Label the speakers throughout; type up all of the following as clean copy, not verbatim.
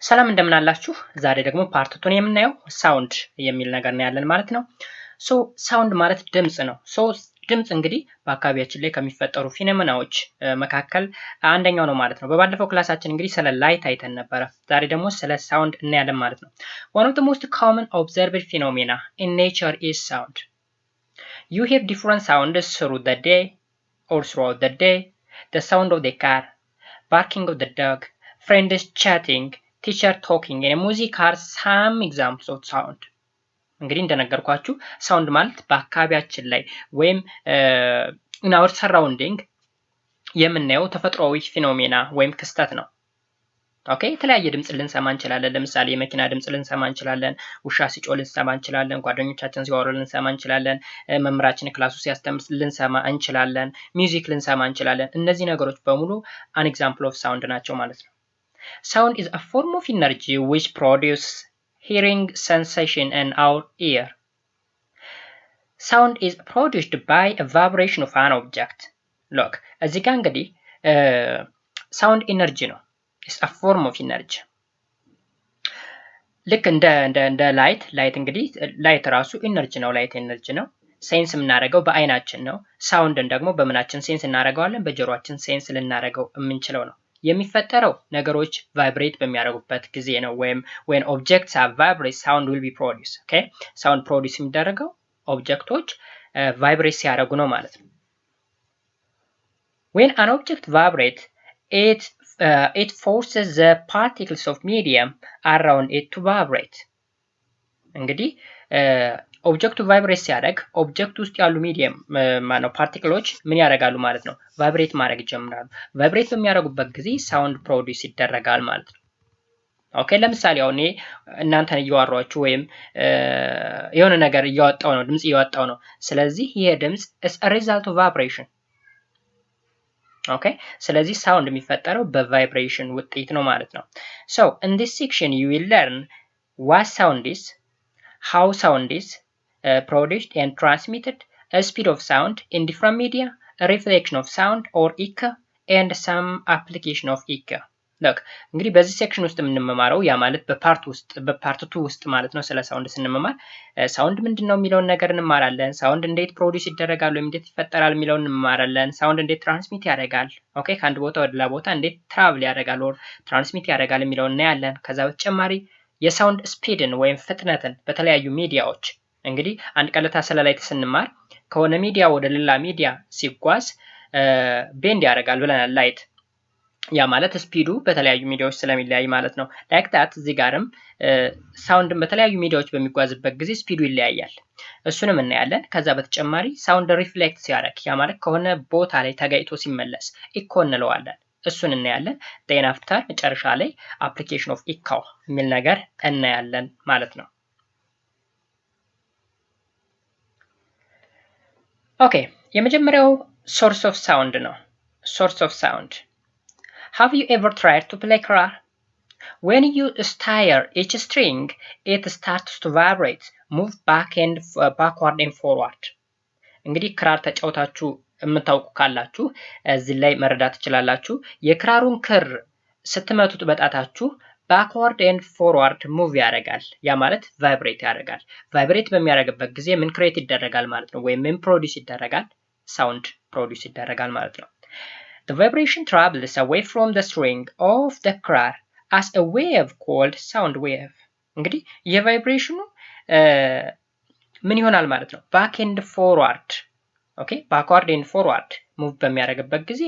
Speaker 1: ሰላም እንደምን አላችሁ ዛሬ ደግሞ ፓርት 2 የምናየው ሳውንድ የሚል ነገር ነው ያለን ማለት ነው። ሳውንድ ማለት ድምጽ ነው። ድምጽ እንግዲህ በአካባቢያችን ላይ ከሚፈጠሩ ፊኖሜናዎች መካከል አንደኛው ነው ማለት ነው። በባለፈው ክላሳችን እንግዲህ ስለ ላይት አይተን ነበረ። ዛሬ ደግሞ ስለ ሳውንድ እናያለን ማለት ነው። One of the most common observed phenomena in nature is sound. You hear different sounds through the day or throughout the day. The sound of the car, barking of the dog, friends chatting, teacher talking and music are some examples of sound. እንግዲህ እንደነገርኳችሁ ሳውንድ ማለት በአካባቢያችን ላይ ወይም in our surrounding የምናየው ተፈጥሯዊ ፊኖሜና ወይም ክስተት ነው። ኦኬ የተለያየ ድምጽ ልንሰማ እንችላለን። ለምሳሌ የመኪና ድምጽ ልንሰማ እንችላለን፣ ውሻ ሲጮህ ልንሰማ እንችላለን፣ ጓደኞቻችን ሲያወሩ ልንሰማ እንችላለን፣ መምህራችን ክላሱ ሲያስተምር ልንሰማ እንችላለን፣ ሚውዚክ ልንሰማ እንችላለን። እነዚህ ነገሮች በሙሉ an example of sound ናቸው ማለት ነው። Sound is a form of energy which produces hearing sensation in our ear. Sound is produced by a vibration of an object. Look, እዚህ ጋር እንግዲህ sound energy ነው. It's a form of energy. ልክ እንደ ላይት እንግዲህ ላይት ራሱ ኢነርጂ ነው። ላይት ኢነርጂ ነው። ሴንስ የምናደርገው በአይናችን ነው። ሳውንድን ደግሞ በምናችን ሴንስ እናደርገዋለን? በጆሮአችን ሴንስ ልናደርገው የምንችለው ነው። የሚፈጠረው ነገሮች ቫይብሬት በሚያደርጉበት ጊዜ ነው። ወይም when objects are vibrate sound will be produced. Okay? ሳውንድ ፕሮዲዩስ የሚደረገው ኦብጀክቶች ቫይብሬት ሲያደርጉ ነው ማለት ነው። When an object vibrates, it forces the particles of medium around it to vibrate. እንግዲህ ኦብጀክቱ ቫይብሬት ሲያደርግ ኦብጀክት ውስጥ ያሉ ሚዲየም ማነው ፓርቲክሎች ምን ያደርጋሉ ማለት ነው? ቫይብሬት ማድረግ ይጀምራሉ። ቫይብሬት በሚያደርጉበት ጊዜ ሳውንድ ፕሮዲዩስ ይደረጋል ማለት ነው። ኦኬ ለምሳሌ አሁን እናንተን እያወራችሁ ወይም የሆነ ነገር እያወጣው ነው፣ ድምጽ እያወጣው ነው። ስለዚህ ይሄ ድምጽ is a result of vibration. ኦኬ ስለዚህ ሳውንድ የሚፈጠረው በቫይብሬሽን ውጤት ነው ማለት ነው። So in this section you will learn what sound is, how sound is produced and transmitted, a speed of sound in different media, a reflection of sound or echo, and some application of echo. Look, እንግዲህ በዚህ ሴክሽን ውስጥ የምንመማረው ያ ማለት በፓርት 2 ውስጥ ማለት ነው። ስለ ሳውንድ ስንመማር ሳውንድ ምንድነው የሚለውን ነገር እንማራለን። ሳውንድ እንዴት ፕሮዲዩስ ይደረጋል ወይም እንዴት ይፈጠራል የሚለውን እንማራለን። ሳውንድ እንዴት ትራንስሚት ያደርጋል፣ ኦኬ ከአንድ ቦታ ወደ ሌላ ቦታ እንዴት ትራቭል ያደርጋል ወር ትራንስሚት ያደርጋል የሚለውን እናያለን። ከዛ በተጨማሪ የሳውንድ ስፒድን ወይም ፍጥነትን በተለያዩ ሚዲያዎች እንግዲህ አንድ ቀለታ ስለ ላይት ስንማር ከሆነ ሚዲያ ወደ ሌላ ሚዲያ ሲጓዝ ቤንድ ያደርጋል ብለናል ላይት። ያ ማለት ስፒዱ በተለያዩ ሚዲያዎች ስለሚለያይ ማለት ነው። ላይክ ዳት እዚህ ጋርም ሳውንድን በተለያዩ ሚዲያዎች በሚጓዝበት ጊዜ ስፒዱ ይለያያል። እሱንም እናያለን። ከዛ በተጨማሪ ሳውንድ ሪፍሌክት ሲያደርግ ያ ማለት ከሆነ ቦታ ላይ ተጋይቶ ሲመለስ ኢኮ እንለዋለን። እሱን እናያለን። then after መጨረሻ ላይ application of echo የሚል ነገር እናያለን ማለት ነው። ኦኬ የመጀመሪያው source of sound ነው። source of sound. Have you ever tried to play guitar? When you stir each string, it starts to vibrate, move backward and forward. እንግዲህ ክራር ተጫውታችሁ የምታውቁ ካላችሁ እዚህ ላይ መረዳት ትችላላችሁ። የክራሩን ክር ስትመቱት በጣታችሁ backward and forward move ያደርጋል። ያ ማለት ቫይብሬት ያደርጋል። ቫይብሬት በሚያደርግበት ጊዜ ምን ክሬት ይደረጋል ማለት ነው? ወይም ምን ፕሮዲዩስ ይደረጋል? ሳውንድ ፕሮዲዩስ ይደረጋል ማለት ነው። The vibration travels away from the string of the guitar as a wave called sound wave. እንግዲህ የቫይብሬሽኑ ምን ይሆናል ማለት ነው? back and forward. ኦኬ backward and forward ሙቭ በሚያደርግበት ጊዜ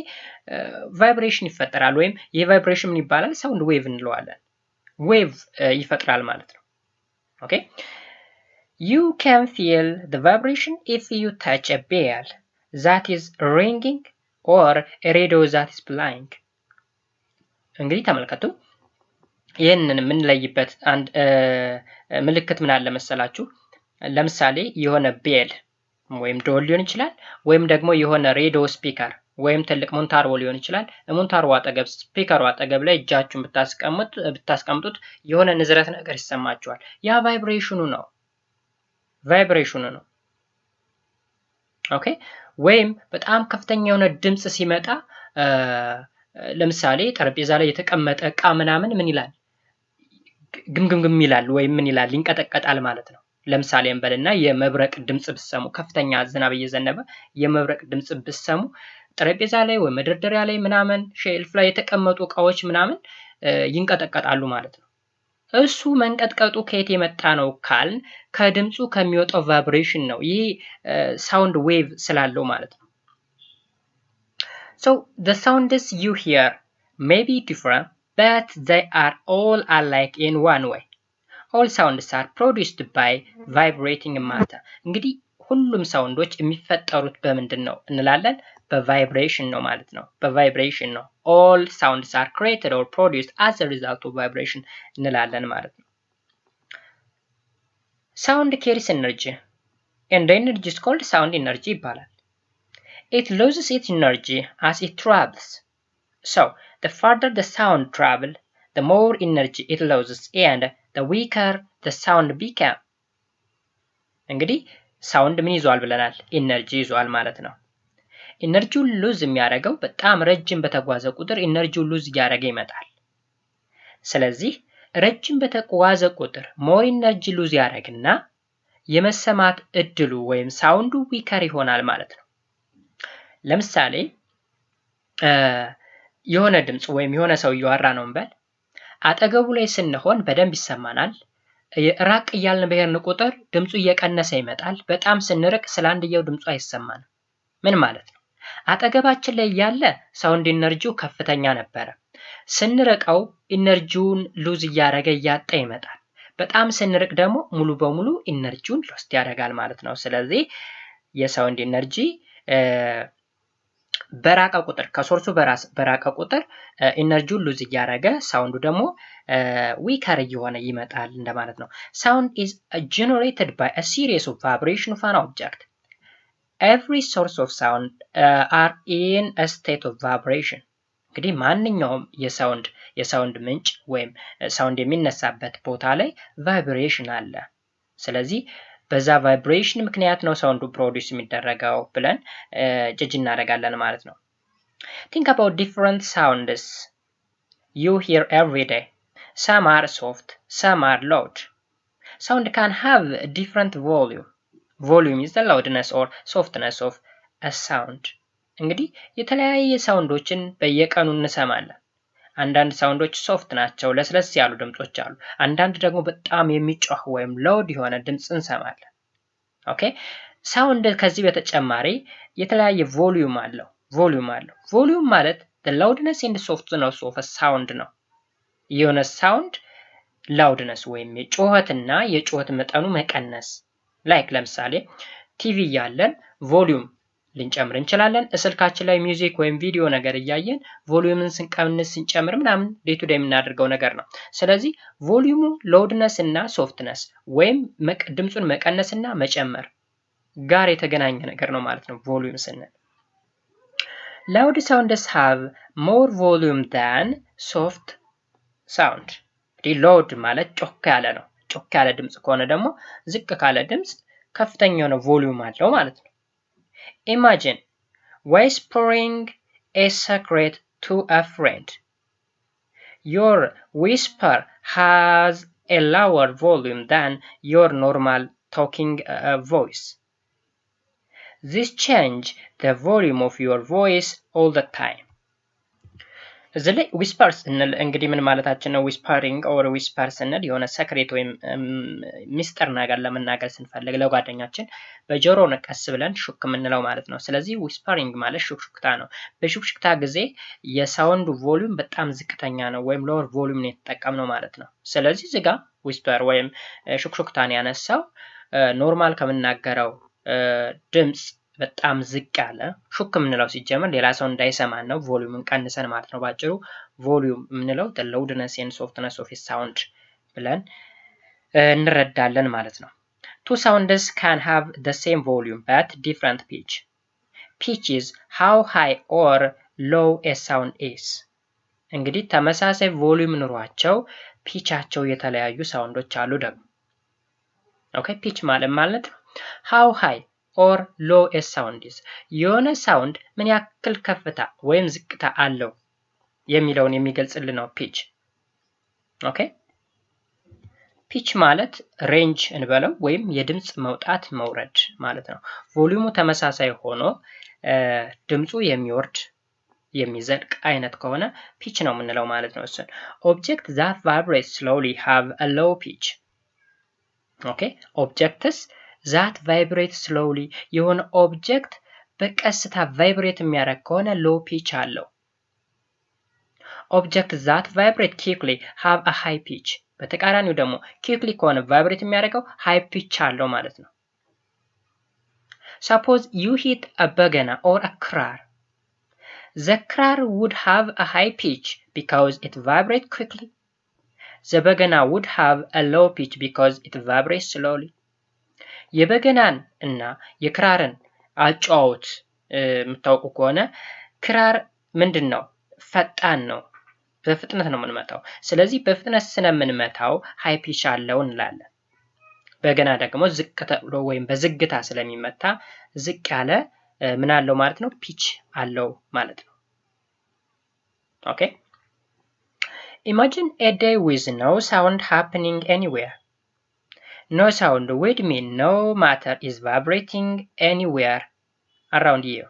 Speaker 1: ቫይብሬሽን ይፈጠራል። ወይም የቫይብሬሽን ምን ይባላል? ሳውንድ ዌቭ እንለዋለን። ዌቭ ይፈጥራል ማለት ነው። ኦኬ you can feel the vibration if you touch a bell that is ringing or a radio that is playing. እንግዲህ ተመልከቱ። ይሄንን የምንለይበት አንድ ምልክት ምን አለ መሰላችሁ? ለምሳሌ የሆነ ቤል ወይም ደወል ሊሆን ይችላል፣ ወይም ደግሞ የሆነ ሬዲዮ ስፒከር ወይም ትልቅ ሞንታርቦ ሊሆን ይችላል። ሞንታርቦ አጠገብ ስፒከሩ አጠገብ ላይ እጃችሁን ብታስቀምጡት የሆነ ንዝረት ነገር ይሰማችኋል። ያ ቫይብሬሽኑ ነው። ኦኬ ወይም በጣም ከፍተኛ የሆነ ድምጽ ሲመጣ ለምሳሌ ጠረጴዛ ላይ የተቀመጠ እቃ ምናምን ምን ይላል ግምግምግም ይላል ወይም ምን ይላል ይንቀጠቀጣል ማለት ነው። ለምሳሌ እንበልና የመብረቅ ድምጽ ብትሰሙ ከፍተኛ ዝናብ እየዘነበ የመብረቅ ድምጽ ብትሰሙ ጠረጴዛ ላይ ወይ መደርደሪያ ላይ ምናምን ሼልፍ ላይ የተቀመጡ እቃዎች ምናምን ይንቀጠቀጣሉ ማለት ነው። እሱ መንቀጥቀጡ ከየት የመጣ ነው ካልን ከድምጹ ከሚወጣው ቫይብሬሽን ነው። ይህ ሳውንድ ዌቭ ስላለው ማለት ነው። So the sounds you hear may be different, but they are all alike in one way. All sounds are produced by vibrating matter. እንግዲህ ሁሉም ሳውንዶች የሚፈጠሩት በምንድን ነው እንላለን? በቫይብሬሽን ነው ማለት ነው። በቫይብሬሽን ነው። All sounds are created or produced as a result of vibration እንላለን ማለት ነው። Sound carries energy, and the energy is called sound energy ይባላል። It loses its energy as it travels. So, the farther the sound travels, the more energy it loses, and the weaker the sound became. እንግዲህ ሳውንድ ምን ይዟል ብለናል? ኢነርጂ ይዟል ማለት ነው። ኢነርጂውን ሉዝ የሚያደርገው በጣም ረጅም በተጓዘ ቁጥር ኢነርጂውን ሉዝ እያደረገ ይመጣል። ስለዚህ ረጅም በተጓዘ ቁጥር ሞር ኢነርጂ ሉዝ ያደርግና የመሰማት እድሉ ወይም ሳውንዱ ዊከር ይሆናል ማለት ነው። ለምሳሌ የሆነ ድምጽ ወይም የሆነ ሰው እያወራ ነው እንበል። አጠገቡ ላይ ስንሆን በደንብ ይሰማናል። ራቅ እያልን በሄድን ቁጥር ድምጹ እየቀነሰ ይመጣል። በጣም ስንርቅ ስላንድየው ድምጹ አይሰማንም። ምን ማለት ነው? አጠገባችን ላይ ያለ ሳውንድ ኢነርጂው ከፍተኛ ነበረ። ስንርቀው ኢነርጂውን ሉዝ እያደረገ እያጣ ይመጣል። በጣም ስንርቅ ደግሞ ሙሉ በሙሉ ኢነርጂውን ሎስት ያደርጋል ማለት ነው። ስለዚህ የሳውንድ ኢነርጂ በራቀ ቁጥር ከሶርሱ በራቀ ቁጥር ኢነርጂውን ሉዝ እያደረገ ሳውንዱ ደግሞ ዊከር እየሆነ ይመጣል እንደማለት ነው። Sound is generated by a series of vibration of an object. Every source of sound are in a state of vibration. እንግዲህ ማንኛውም የሳውንድ ምንጭ ወይም ሳውንድ የሚነሳበት ቦታ ላይ ቫይብሬሽን አለ። ስለዚህ በዛ ቫይብሬሽን ምክንያት ነው ሳውንዱ ፕሮዲዩስ የሚደረገው ብለን ጀጅ እናደርጋለን ማለት ነው። Think about different sounds you hear every day. Some are soft, some are loud. Sound can have a different volume. Volume is the loudness or softness of a sound. እንግዲህ የተለያየ ሳውንዶችን በየቀኑ እንሰማለን። አንዳንድ ሳውንዶች ሶፍት ናቸው፣ ለስለስ ያሉ ድምጾች አሉ። አንዳንድ ደግሞ በጣም የሚጮህ ወይም ላውድ የሆነ ድምጽ እንሰማለን። ኦኬ ሳውንድ ከዚህ በተጨማሪ የተለያየ ቮሊዩም አለው። ቮሊዩም ማለት the loudness and softness of a sound ነው። የሆነ ሳውንድ ላውድነስ ወይም የጩኸትና የጩኸት መጠኑ መቀነስ። ላይክ ለምሳሌ ቲቪ ያለን ቮሊዩም ልንጨምር እንችላለን። ስልካችን ላይ ሚውዚክ ወይም ቪዲዮ ነገር እያየን ቮሊዩምን ስንቀንስ ስንጨምር ምናምን ዴይ ቱ ዴይ የምናደርገው ነገር ነው። ስለዚህ ቮሊዩሙ ላውድነስ እና ሶፍትነስ ወይም ድምጹን መቀነስና መጨመር ጋር የተገናኘ ነገር ነው ማለት ነው ቮሊዩም ስንል። Loud sounds have more volume than soft sound. እንግዲህ ላውድ ማለት ጮክ ያለ ነው። ጮክ ያለ ድምጽ ከሆነ ደግሞ ዝቅ ካለ ድምጽ ከፍተኛ የሆነ ቮሊዩም አለው ማለት ነው። Imagine whispering a secret to a friend. Your whisper has a lower volume than your normal talking voice. This changes the volume of your voice all the time. እዚህ ላይ ዊስፐር ስንል እንግዲህ ምን ማለታችን ነው? ዊስፐሪንግ ኦር ዊስፐር ስንል የሆነ ሰክሬት ወይም ሚስጥር ነገር ለመናገር ስንፈልግ ለጓደኛችን በጆሮ ቀስ ብለን ሹክ የምንለው ማለት ነው። ስለዚህ ዊስፐሪንግ ማለት ሹክሹክታ ነው። በሹክሹክታ ጊዜ የሳውንዱ ቮሊዩም በጣም ዝቅተኛ ነው ወይም ሎወር ቮሊዩም ነው የተጠቀምነው ማለት ነው። ስለዚህ እዚህ ጋር ዊስፐር ወይም ሹክሹክታን ያነሳው ኖርማል ከምናገረው ድምጽ በጣም ዝቅ ያለ ሹክ የምንለው ሲጀመር ሌላ ሰው እንዳይሰማን ነው ቮሊዩምን ቀንሰን ማለት ነው። ባጭሩ ቮሊዩም የምንለው the loudness and softness of a sound ብለን እንረዳለን ማለት ነው። Two sounds can have the same volume but different pitch. Pitch is how high or low a sound is. እንግዲህ ተመሳሳይ ቮሊዩም ኑሯቸው ፒቻቸው የተለያዩ ሳውንዶች አሉ ደግሞ። ኦኬ ፒች ማለት how high or low a sound is የሆነ ሳውንድ ምን ያክል ከፍታ ወይም ዝቅታ አለው የሚለውን የሚገልጽልን ነው ፒች። ኦኬ ፒች ማለት ሬንጅ እንበለው ወይም የድምጽ መውጣት መውረድ ማለት ነው። ቮሊዩሙ ተመሳሳይ ሆኖ ድምጹ የሚወርድ የሚዘልቅ አይነት ከሆነ ፒች ነው የምንለው ማለት ነው። እሱን ኦብጀክት that vibrate slowly have a low pitch ኦኬ ኦብጀክትስ that vibrate slowly የሆነ ኦብጀክት በቀስታ ቫይብሬት የሚያደርግ ከሆነ ሎው ፒች አለው። ኦብጀክት that vibrate quickly have a high pitch በተቃራኒው ደግሞ quickly ከሆነ ቫይብሬት የሚያደርገው ሃይ ፒች አለው ማለት ነው። suppose you hit a bagana or a crowd. The crowd would have a high pitch because it vibrates quickly. The bagana would have a low pitch because it vibrates slowly. የበገናን እና የክራርን አጫውት የምታውቁ ከሆነ ክራር ምንድነው? ፈጣን ነው። በፍጥነት ነው የምንመታው። ስለዚህ በፍጥነት ስለምንመታው ሃይ ፒች አለው እንላለን። በገና ደግሞ ዝቅ ተብሎ ወይም በዝግታ ስለሚመታ ዝቅ ያለ ምን አለው ማለት ነው? ፒች አለው ማለት ነው። ኦኬ Imagine a day with no sound happening anywhere. No sound would mean no matter is vibrating anywhere around you.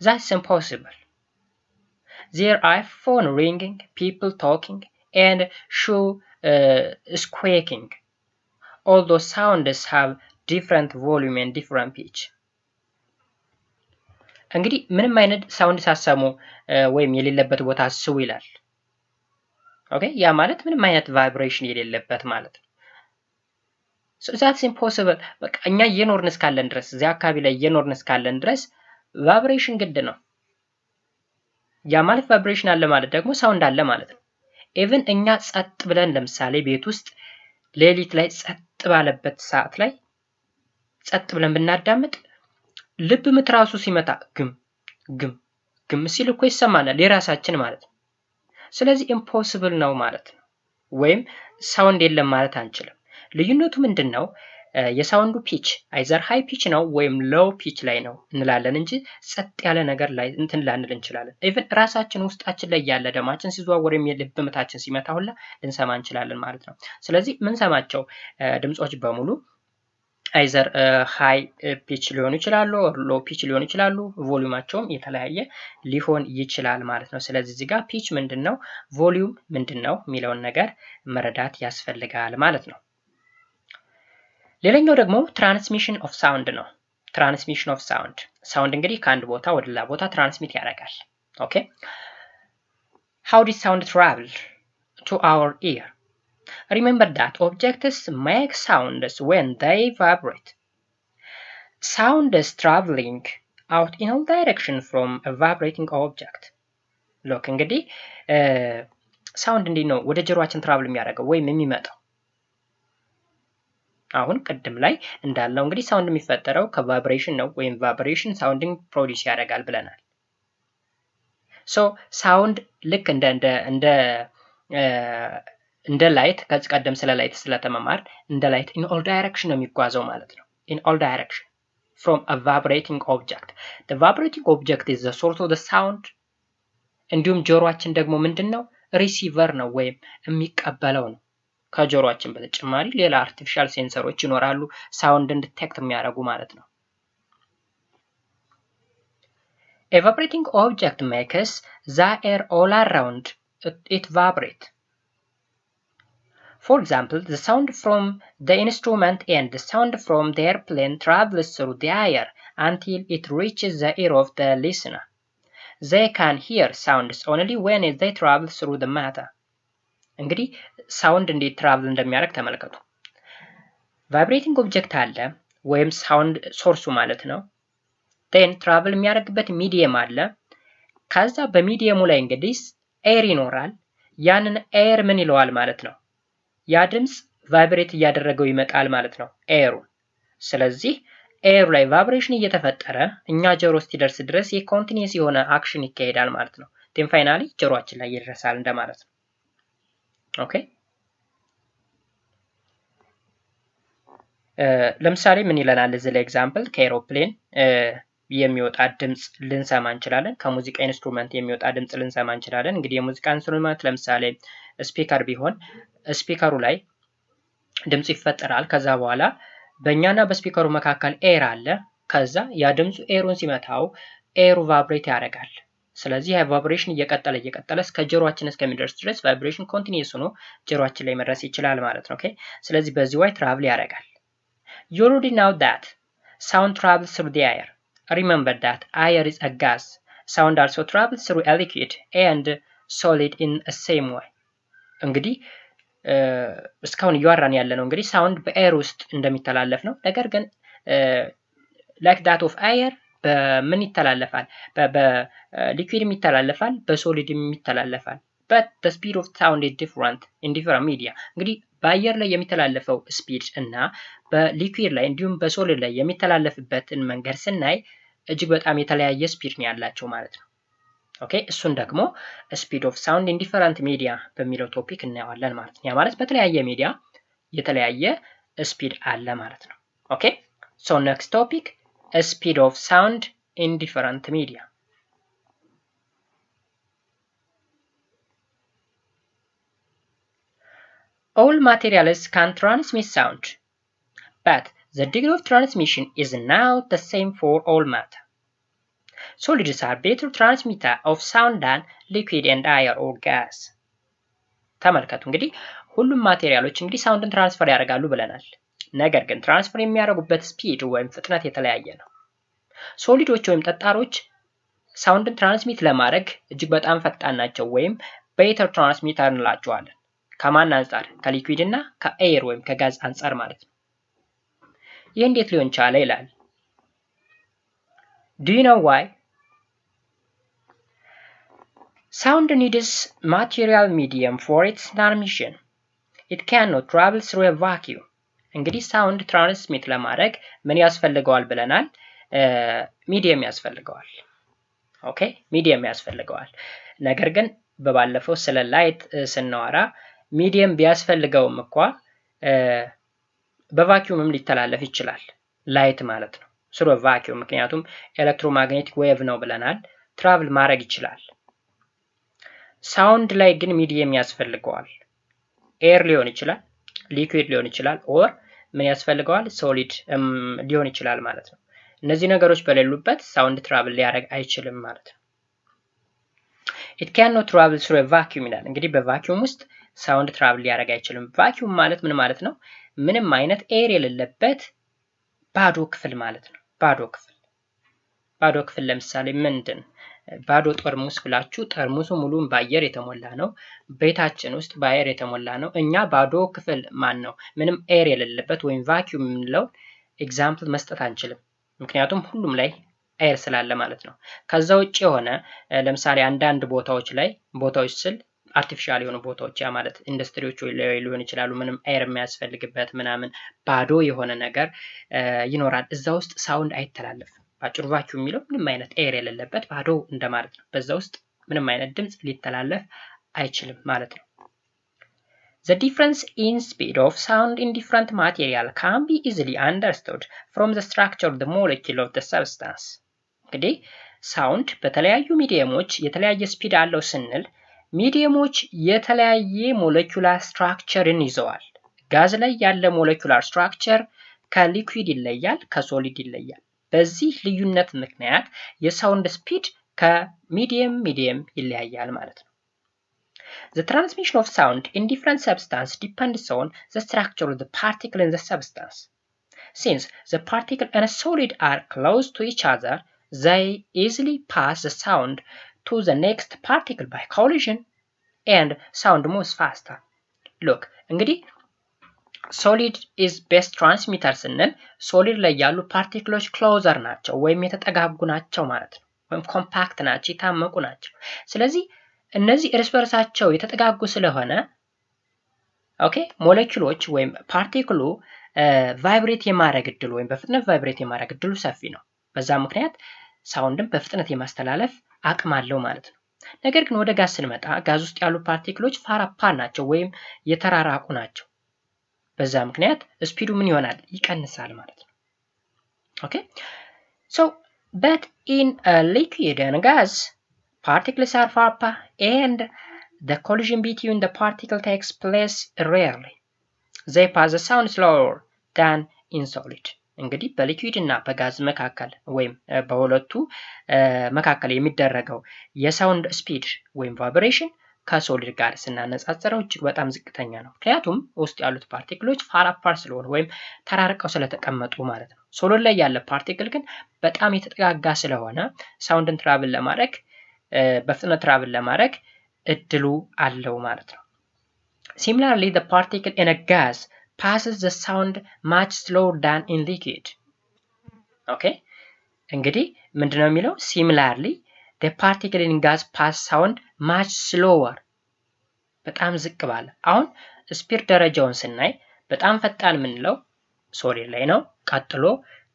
Speaker 1: That's impossible. There are phone ringing, people talking, and shoe squeaking. All those sounds have different volume and different pitch. እንግዲህ ምንም አይነት ሳውንድ ሳሰሙ ወይም የሌለበት ቦታ አስቡ ይላል። ኦኬ ያ ማለት ምንም አይነት ቫይብሬሽን የሌለበት ማለት ነው። so that's impossible በቃ እኛ እየኖርን እስካለን ድረስ እዚያ አካባቢ ላይ እየኖርን እስካለን ድረስ ቫይብሬሽን ግድ ነው። ያ ማለት ቫይብሬሽን አለ ማለት ደግሞ ሳውንድ አለ ማለት ነው። ኢቭን እኛ ጸጥ ብለን ለምሳሌ ቤት ውስጥ ሌሊት ላይ ጸጥ ባለበት ሰዓት ላይ ጸጥ ብለን ብናዳምጥ ልብ ምት ራሱ ሲመታ ግም ግም ግም ሲል እኮ ይሰማናል የራሳችን ማለት ነው። ስለዚህ ኢምፖሲብል ነው ማለት ነው። ወይም ሳውንድ የለም ማለት አንችልም። ልዩነቱ ምንድነው? የሳውንዱ ፒች አይዘር ሃይ ፒች ነው ወይም ሎው ፒች ላይ ነው እንላለን እንጂ ጸጥ ያለ ነገር ላይ እንትን ላንል እንችላለን። ኢቭን ራሳችን ውስጣችን ላይ ያለ ደማችን ሲዘዋወር የልብ ምታችን ሲመታ ሁላ ልንሰማ እንችላለን ማለት ነው። ስለዚህ ምን ሰማቸው ድምጾች በሙሉ አይዘር ሃይ ፒች ሊሆኑ ይችላሉ ኦር ሎው ፒች ሊሆኑ ይችላሉ። ቮሊዩማቸውም የተለያየ ሊሆን ይችላል ማለት ነው። ስለዚህ እዚህ ጋር ፒች ምንድነው ቮሊዩም ምንድነው የሚለውን ነገር መረዳት ያስፈልጋል ማለት ነው። ሌላኛው ደግሞ ትራንስሚሽን ኦፍ ሳውንድ ነው። ትራንስሚሽን ኦፍ ሳውንድ ሳውንድ እንግዲህ ከአንድ ቦታ ወደ ሌላ ቦታ ትራንስሚት ያደርጋል። ኦኬ how did sound travel to our ear? Remember that objects make sounds when they vibrate. Sound is traveling out in all directions from a vibrating object. Look እንግዲህ ሳውንድ እንዴት ነው ወደ ጆሮአችን ትራቭል የሚያደርገው ወይም የሚመጣው? አሁን ቅድም ላይ እንዳለው እንግዲህ ሳውንድ የሚፈጠረው ከቫይብሬሽን ነው ወይም ቫይብሬሽን ሳውንድን ፕሮዲዩስ ያደርጋል ብለናል። ሶ ሳውንድ ልክ እንደ ላይት ከዚህ ቀደም ስለ ላይት ስለተመማር እንደ ላይት in all direction ነው የሚጓዘው ማለት ነው። in all direction from a vibrating object. The vibrating object is the source of the sound. እንዲሁም ጆሮአችን ደግሞ ምንድነው ሪሲቨር ነው ወይም የሚቀበለው ነው። ከጆሮአችን በተጨማሪ ሌላ አርቲፊሻል ሴንሰሮች ይኖራሉ ሳውንድን ዲቴክት የሚያደርጉ ማለት ነው። A vibrating object makes the air all around it vibrate. For example, the sound from the instrument and the sound from the airplane travels through the air until it reaches the ear of the listener. They can hear sounds only when they travel through the matter. እንግዲህ ሳውንድ እንዴት ትራቭል እንደሚያደርግ ተመልከቱ። ቫይብሬቲንግ ኦብጀክት አለ ወይም ሳውንድ ሶርሱ ማለት ነው። then ትራቭል የሚያደርግበት ሚዲየም አለ። ከዛ በሚዲየሙ ላይ እንግዲህ ኤር ይኖራል። ያንን ኤር ምን ይለዋል ማለት ነው? ያ ድምጽ ቫይብሬት እያደረገው ይመጣል ማለት ነው ኤሩ። ስለዚህ ኤሩ ላይ ቫይብሬሽን እየተፈጠረ እኛ ጆሮ እስኪደርስ ድረስ የኮንቲኒየስ የሆነ አክሽን ይካሄዳል ማለት ነው። then ፋይናሊ ጆሮአችን ላይ ይደርሳል እንደማለት ነው። ኦኬ ለምሳሌ ምን ይለናል እዚህ ላይ ኤግዛምፕል ከኤሮፕሌን የሚወጣ ድምጽ ልንሰማ እንችላለን። ከሙዚቃ ኢንስትሩመንት የሚወጣ ድምጽ ልንሰማ እንችላለን። እንግዲህ የሙዚቃ ኢንስትሩመንት ለምሳሌ ስፒከር ቢሆን ስፒከሩ ላይ ድምጽ ይፈጠራል። ከዛ በኋላ በእኛና በስፒከሩ መካከል ኤር አለ። ከዛ ያ ድምጹ ኤሩን ሲመታው ኤሩ ቫይብሬት ያደርጋል። ስለዚህ ያ ቫይብሬሽን እየቀጠለ እስከ ጆሮአችን እስከሚደርስ ድረስ ቫይብሬሽን ኮንቲኒየስ ሆኖ ጆሮአችን ላይ መድረስ ይችላል ማለት ነው። ኦኬ ስለዚህ በዚህ ዋይ ትራቭል ያደርጋል። You already know that sound travels through the air. Remember that air is a gas. Sound also travels through a liquid and solid in the same way. እንግዲህ እስካሁን እያወራን ያለ ነው እንግዲህ ሳውንድ በኤር ውስጥ እንደሚተላለፍ ነው። ነገር ግን ላይክ ዳት ኦፍ አየር በምን ይተላለፋል? በሊኩዊድም ይተላለፋል፣ በሶሊድም ይተላለፋል። but the speed of sound is different in different media። እንግዲህ በአየር ላይ የሚተላለፈው ስፒድ እና በሊኩዊድ ላይ እንዲሁም በሶሊድ ላይ የሚተላለፍበትን መንገድ ስናይ እጅግ በጣም የተለያየ ስፒድ ነው ያላቸው ማለት ነው። ኦኬ እሱን ደግሞ ስፒድ ኦፍ ሳውንድ ኢን ዲፈረንት ሚዲያ በሚለው ቶፒክ እናየዋለን ማለት ነው። ያ ማለት በተለያየ ሚዲያ የተለያየ ስፒድ አለ ማለት ነው። ኦኬ ሶ ኔክስት ቶፒክ ስፒድ ኦፍ ሳውንድ ኢን ዲፈረንት ሚዲያ። All materials can transmit sound, but the degree of transmission is not the same for all matter. Solids are better transmitter of sound than liquid and air or gas. ተመልከቱ እንግዲህ ሁሉም ማቴሪያሎች እንግዲህ ሳውንድን ትራንስፈር ያደርጋሉ ብለናል። ነገር ግን ትራንስፈር የሚያደርጉበት ስፒድ ወይም ፍጥነት የተለያየ ነው። ሶሊዶች ወይም ጠጣሮች ሳውንድን ትራንስሚት ለማድረግ እጅግ በጣም ፈጣን ናቸው ወይም ቤተር ትራንስሚተር እንላቸዋለን። ከማን አንጻር? ከሊኩዊድ እና ከኤር ወይም ከጋዝ አንጻር ማለት ነው። ይህ እንዴት ሊሆን ቻለ ይላል። Do you know why? Sound needs material medium for its transmission. It cannot travel through a vacuum. እንግዲህ ሳውንድ ትራንስሚት ለማድረግ ምን ያስፈልገዋል ብለናል? ሚዲየም ያስፈልገዋል። ኦኬ ሚዲየም ያስፈልገዋል። ነገር ግን በባለፈው ስለ ላይት ስናወራ ሚዲየም ቢያስፈልገውም እንኳ በቫኪዩምም ሊተላለፍ ይችላል ላይት ማለት ነው። ስለ ቫኪዩም ምክንያቱም ኤሌክትሮማግኔቲክ ዌቭ ነው ብለናል፣ ትራቭል ማድረግ ይችላል። ሳውንድ ላይ ግን ሚዲየም ያስፈልገዋል። ኤር ሊሆን ይችላል፣ ሊኩዊድ ሊሆን ይችላል፣ ኦር ምን ያስፈልገዋል? ሶሊድ ሊሆን ይችላል ማለት ነው። እነዚህ ነገሮች በሌሉበት ሳውንድ ትራቭል ሊያደርግ አይችልም ማለት ነው። it cannot travel through a vacuum ይላል። እንግዲህ በቫኪዩም ውስጥ ሳውንድ ትራቭል ሊያደርግ አይችልም። ቫኪዩም ማለት ምን ማለት ነው? ምንም አይነት ኤር የሌለበት ባዶ ክፍል ማለት ነው። ባዶ ክፍል ለምሳሌ ምንድን ባዶ ጠርሙስ ብላችሁ ጠርሙሱ ሙሉን በአየር የተሞላ ነው። ቤታችን ውስጥ በአየር የተሞላ ነው። እኛ ባዶ ክፍል ማን ነው ምንም ኤር የሌለበት ወይም ቫኪዩም የምንለው ኤግዛምፕል መስጠት አንችልም። ምክንያቱም ሁሉም ላይ ኤር ስላለ ማለት ነው። ከዛ ውጭ የሆነ ለምሳሌ አንዳንድ ቦታዎች ስል አርቲፊሻል የሆኑ ቦታዎች ያ ማለት ኢንዱስትሪዎች ሊሆን ይችላሉ። ምንም ኤር የሚያስፈልግበት ምናምን ባዶ የሆነ ነገር ይኖራል። እዛ ውስጥ ሳውንድ አይተላለፍም። ባጭሩ ቫኪዩም የሚለው ምንም አይነት ኤር የሌለበት ባዶ እንደማለት ነው። በዛ ውስጥ ምንም አይነት ድምጽ ሊተላለፍ አይችልም ማለት ነው። The difference in speed of sound in different material can be easily understood from the structure of the molecule of the substance. እንግዲህ ሳውንድ በተለያዩ ሚዲየሞች የተለያየ ስፒድ አለው ስንል ሚዲየሞች የተለያየ ሞለኪውላር ስትራክቸርን ይዘዋል። ጋዝ ላይ ያለ ሞለኪውላር ስትራክቸር ከሊኩዊድ ይለያል፣ ከሶሊድ ይለያል። በዚህ ልዩነት ምክንያት የሳውንድ ስፒድ ከሚዲየም ይለያያል ማለት ነው። The transmission of sound in different substance depends on the structure of the particle in the substance. Since the particle and a solid are close to each other, they easily pass the sound to the next particle by collision and sound moves faster. Look, እንግዲህ solid is best transmitter ስንል ሶሊድ ላይ ያሉ ፓርቲክሎች ክሎዘር ናቸው ወይም የተጠጋጉ ናቸው ማለት ነው። ወይም ኮምፓክት ናቸው፣ የታመቁ ናቸው። ስለዚህ እነዚህ እርስ በርሳቸው የተጠጋጉ ስለሆነ ኦኬ ሞለኪውሎች ወይም ፓርቲክሉ ቫይብሬት የማድረግ እድሉ ወይም በፍጥነት ቫይብሬት የማድረግ እድሉ ሰፊ ነው። በዛ ምክንያት ሳውንድን በፍጥነት የማስተላለፍ አቅም አለው ማለት ነው። ነገር ግን ወደ ጋዝ ስንመጣ ጋዝ ውስጥ ያሉ ፓርቲክሎች ፋራፓ ናቸው ወይም የተራራቁ ናቸው። በዛ ምክንያት ስፒዱ ምን ይሆናል? ይቀንሳል ማለት ነው። ኦኬ so but in a liquid and gas particles are far apart and the collision between the particle takes place rarely. they pass the sound slower than in solid። እንግዲህ በሊኩዊድ እና በጋዝ መካከል ወይም በሁለቱ መካከል የሚደረገው የሳውንድ ስፒድ ወይም ቫይብሬሽን ከሶሊድ ጋር ስናነጻጽረው እጅግ በጣም ዝቅተኛ ነው። ምክንያቱም ውስጥ ያሉት ፓርቲክሎች ፋር አፓርት ስለሆኑ ወይም ተራርቀው ስለተቀመጡ ማለት ነው። ሶሊድ ላይ ያለ ፓርቲክል ግን በጣም የተጠጋጋ ስለሆነ ሳውንድን ትራቭል ለማድረግ በፍጥነት ትራቭል ለማድረግ እድሉ አለው ማለት ነው። Similarly, the particle in a gas passes the sound much slower than in liquid. Okay? እንግዲህ ምንድነው የሚለው? Similarly, the particle in gas pass sound much slower. በጣም ዝቅ ባለ። አሁን ስፒድ ደረጃውን ስናይ በጣም ፈጣን የምንለው ሶሊድ ላይ ነው፣ ቀጥሎ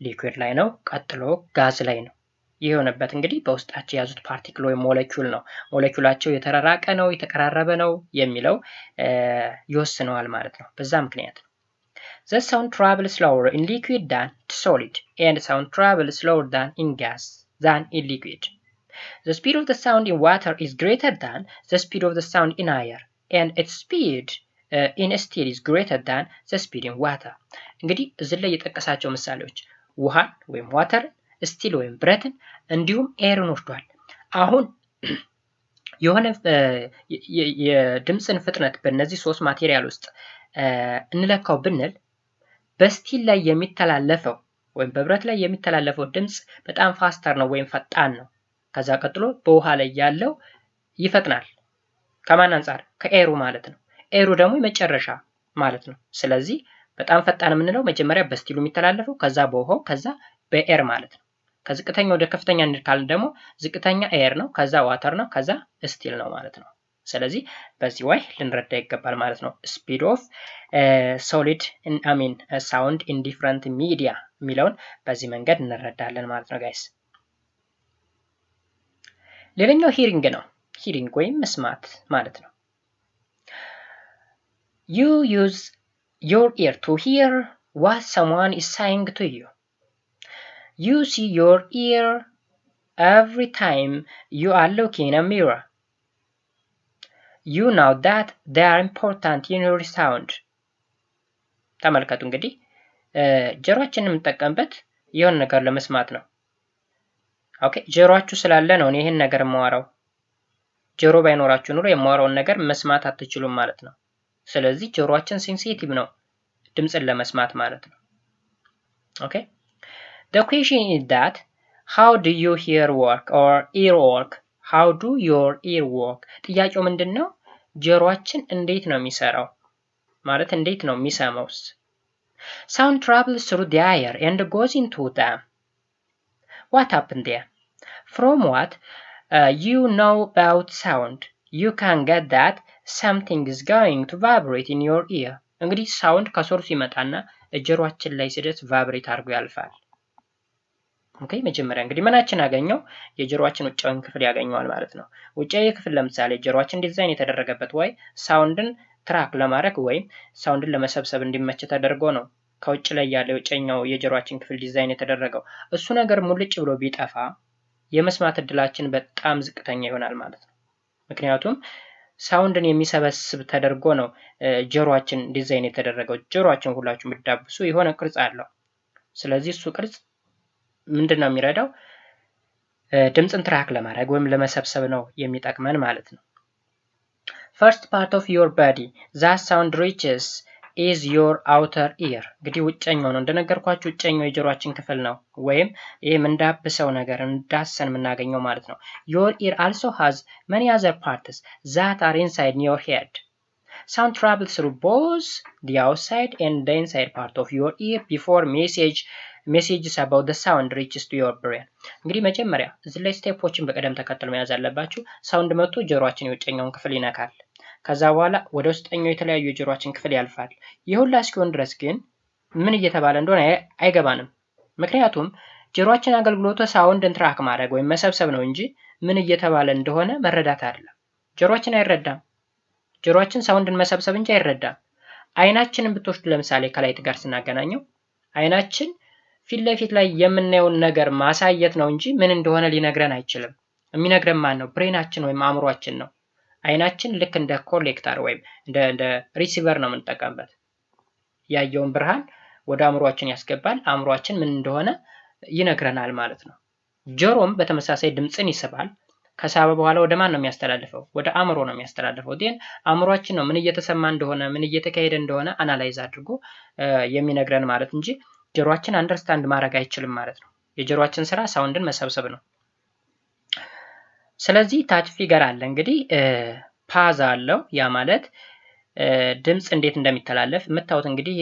Speaker 1: ሊኩዊድ ላይ ነው፣ ቀጥሎ ጋዝ ላይ ነው። ይህ የሆነበት እንግዲህ በውስጣቸው የያዙት ፓርቲክል ወይም ሞለኪውል ነው። ሞለኪውላቸው የተራራቀ ነው፣ የተቀራረበ ነው የሚለው ይወስነዋል ማለት ነው። በዛ ምክንያት The sound travels slower in liquid than solid, and sound travels slower than in gas than in liquid. The speed of the sound in water is greater than the speed of the sound in air, and its speed in steel is greater than the speed in water. እንግዲህ እዚህ ላይ የጠቀሳቸው ምሳሌዎች ውሃን ወይም ዋተርን፣ ስቲል ወይም ብረትን እንዲሁም ኤርን ወስዷል። አሁን የሆነ የድምፅን ፍጥነት በእነዚህ ሶስት ማቴሪያል ውስጥ እንለካው ብንል በስቲል ላይ የሚተላለፈው ወይም በብረት ላይ የሚተላለፈው ድምፅ በጣም ፋስተር ነው ወይም ፈጣን ነው። ከዛ ቀጥሎ በውሃ ላይ ያለው ይፈጥናል። ከማን አንጻር? ከኤሩ ማለት ነው። ኤሩ ደግሞ የመጨረሻ ማለት ነው። ስለዚህ በጣም ፈጣን የምንለው መጀመሪያ በስቲሉ የሚተላለፈው ከዛ በውሃው ከዛ በኤር ማለት ነው። ከዝቅተኛ ወደ ከፍተኛ እንድካልን ደግሞ ዝቅተኛ ኤር ነው፣ ከዛ ዋተር ነው፣ ከዛ ስቲል ነው ማለት ነው። ስለዚህ በዚህ ወይ ልንረዳ ይገባል ማለት ነው። ስፒድ ኦፍ ሶሊድ ሳውንድ ኢን ዲፍረንት ሚዲያ የሚለውን በዚህ መንገድ እንረዳለን ማለት ነው ጋይስ። ሌላኛው ሂሪንግ ነው። ሂሪንግ ወይም መስማት ማለት ነው። You use your ear to hear what someone is saying to you. You see your ear every time you are looking in a mirror. You know that they are important in your sound. ተመልከቱ እንግዲህ ጆሮአችንን የምንጠቀምበት የሆነ ነገር ለመስማት ነው። ኦኬ ጆሮአችሁ ስላለ ነው ይሄን ነገር የማወራው። ጆሮ ባይኖራችሁ ኑሮ የማወራውን ነገር መስማት አትችሉም ማለት ነው። ስለዚህ ጆሮአችን ሴንሲቲቭ ነው ድምፅን ለመስማት ማለት ነው። ኦኬ The question is that how do you hear work or ear work? How do your ear work? ጥያቄው ምንድነው? ጆሮአችን እንዴት ነው የሚሰራው? ማለት እንዴት ነው የሚሰማውስ? Sound travels through the air and goes into them. What happened there? From what you know about sound, you can get that something is going to vibrate in your ear. እንግዲህ ሳውንድ ከሶርሱ ይመጣና ጆሮአችን ላይ ሲደርስ ቫይብሬት አድርጎ ያልፋል። ኦኬ መጀመሪያ እንግዲህ ምናችን ያገኘው የጆሮአችን ውጫዊን ክፍል ያገኘዋል ማለት ነው። ውጫዊ ክፍል ለምሳሌ ጆሮአችን ዲዛይን የተደረገበት ወይ ሳውንድን ትራክ ለማድረግ ወይም ሳውንድን ለመሰብሰብ እንዲመች ተደርጎ ነው ከውጭ ላይ ያለው የውጨኛው የጆሮአችን ክፍል ዲዛይን የተደረገው። እሱ ነገር ሙልጭ ብሎ ቢጠፋ የመስማት እድላችን በጣም ዝቅተኛ ይሆናል ማለት ነው። ምክንያቱም ሳውንድን የሚሰበስብ ተደርጎ ነው ጆሮአችን ዲዛይን የተደረገው። ጆሮአችን ሁላችሁ ምዳብሱ የሆነ ቅርጽ አለው። ስለዚህ እሱ ቅርጽ ምንድነው የሚረዳው? ድምፅን ትራክ ለማድረግ ወይም ለመሰብሰብ ነው የሚጠቅመን ማለት ነው። First part of your body that sound reaches is your outer ear. እንግዲህ ውጨኛው ነው እንደነገርኳችሁ ውጨኛው የጆሮአችን ክፍል ነው ወይም ይሄ ምንዳብሰው ነገር እንዳሰን የምናገኘው ማለት ነው። Your ear also has many other parts that are inside your head. Sound travels through both the outside and the inside part of your ear before messages about the sound reaches to your brain. እንግዲህ መጀመሪያ እዚህ ላይ ስቴፖችን በቀደም ተከተል መያዝ አለባችሁ። ሳውንድ መጥቶ ጆሮአችን የውጨኛውን ክፍል ይነካል። ከዛ በኋላ ወደ ውስጠኛው የተለያዩ የጆሮአችን ክፍል ያልፋል። ይሁላ እስኪሆን ድረስ ግን ምን እየተባለ እንደሆነ አይገባንም። ምክንያቱም ጆሮአችን አገልግሎቱ ሳውንድን ትራክ ማድረግ ወይም መሰብሰብ ነው እንጂ ምን እየተባለ እንደሆነ መረዳት አይደለም። ጆሮአችን አይረዳም። ጆሮአችን ሳውንድን መሰብሰብ እንጂ አይረዳም። አይናችንን ብትወስዱ ለምሳሌ ከላይት ጋር ስናገናኘው አይናችን ፊት ለፊት ላይ የምናየውን ነገር ማሳየት ነው እንጂ ምን እንደሆነ ሊነግረን አይችልም። የሚነግረን ማን ነው? ብሬናችን ወይም አእምሯችን ነው። አይናችን ልክ እንደ ኮሌክተር ወይም እንደ ሪሲቨር ነው የምንጠቀምበት። ያየውን ብርሃን ወደ አእምሮአችን ያስገባል። አእምሮአችን ምን እንደሆነ ይነግረናል ማለት ነው። ጆሮም በተመሳሳይ ድምፅን ይስባል። ከሳበ በኋላ ወደ ማን ነው የሚያስተላልፈው? ወደ አእምሮ ነው የሚያስተላልፈው። ዴን አእምሮአችን ነው ምን እየተሰማ እንደሆነ ምን እየተካሄደ እንደሆነ አናላይዝ አድርጎ የሚነግረን ማለት እንጂ ጆሮአችን አንደርስታንድ ማድረግ አይችልም ማለት ነው። የጆሮአችን ስራ ሳውንድን መሰብሰብ ነው። ስለዚህ ታች ፊገር አለ እንግዲህ ፓዝ አለው። ያ ማለት ድምፅ እንዴት እንደሚተላለፍ የምታዩት እንግዲህ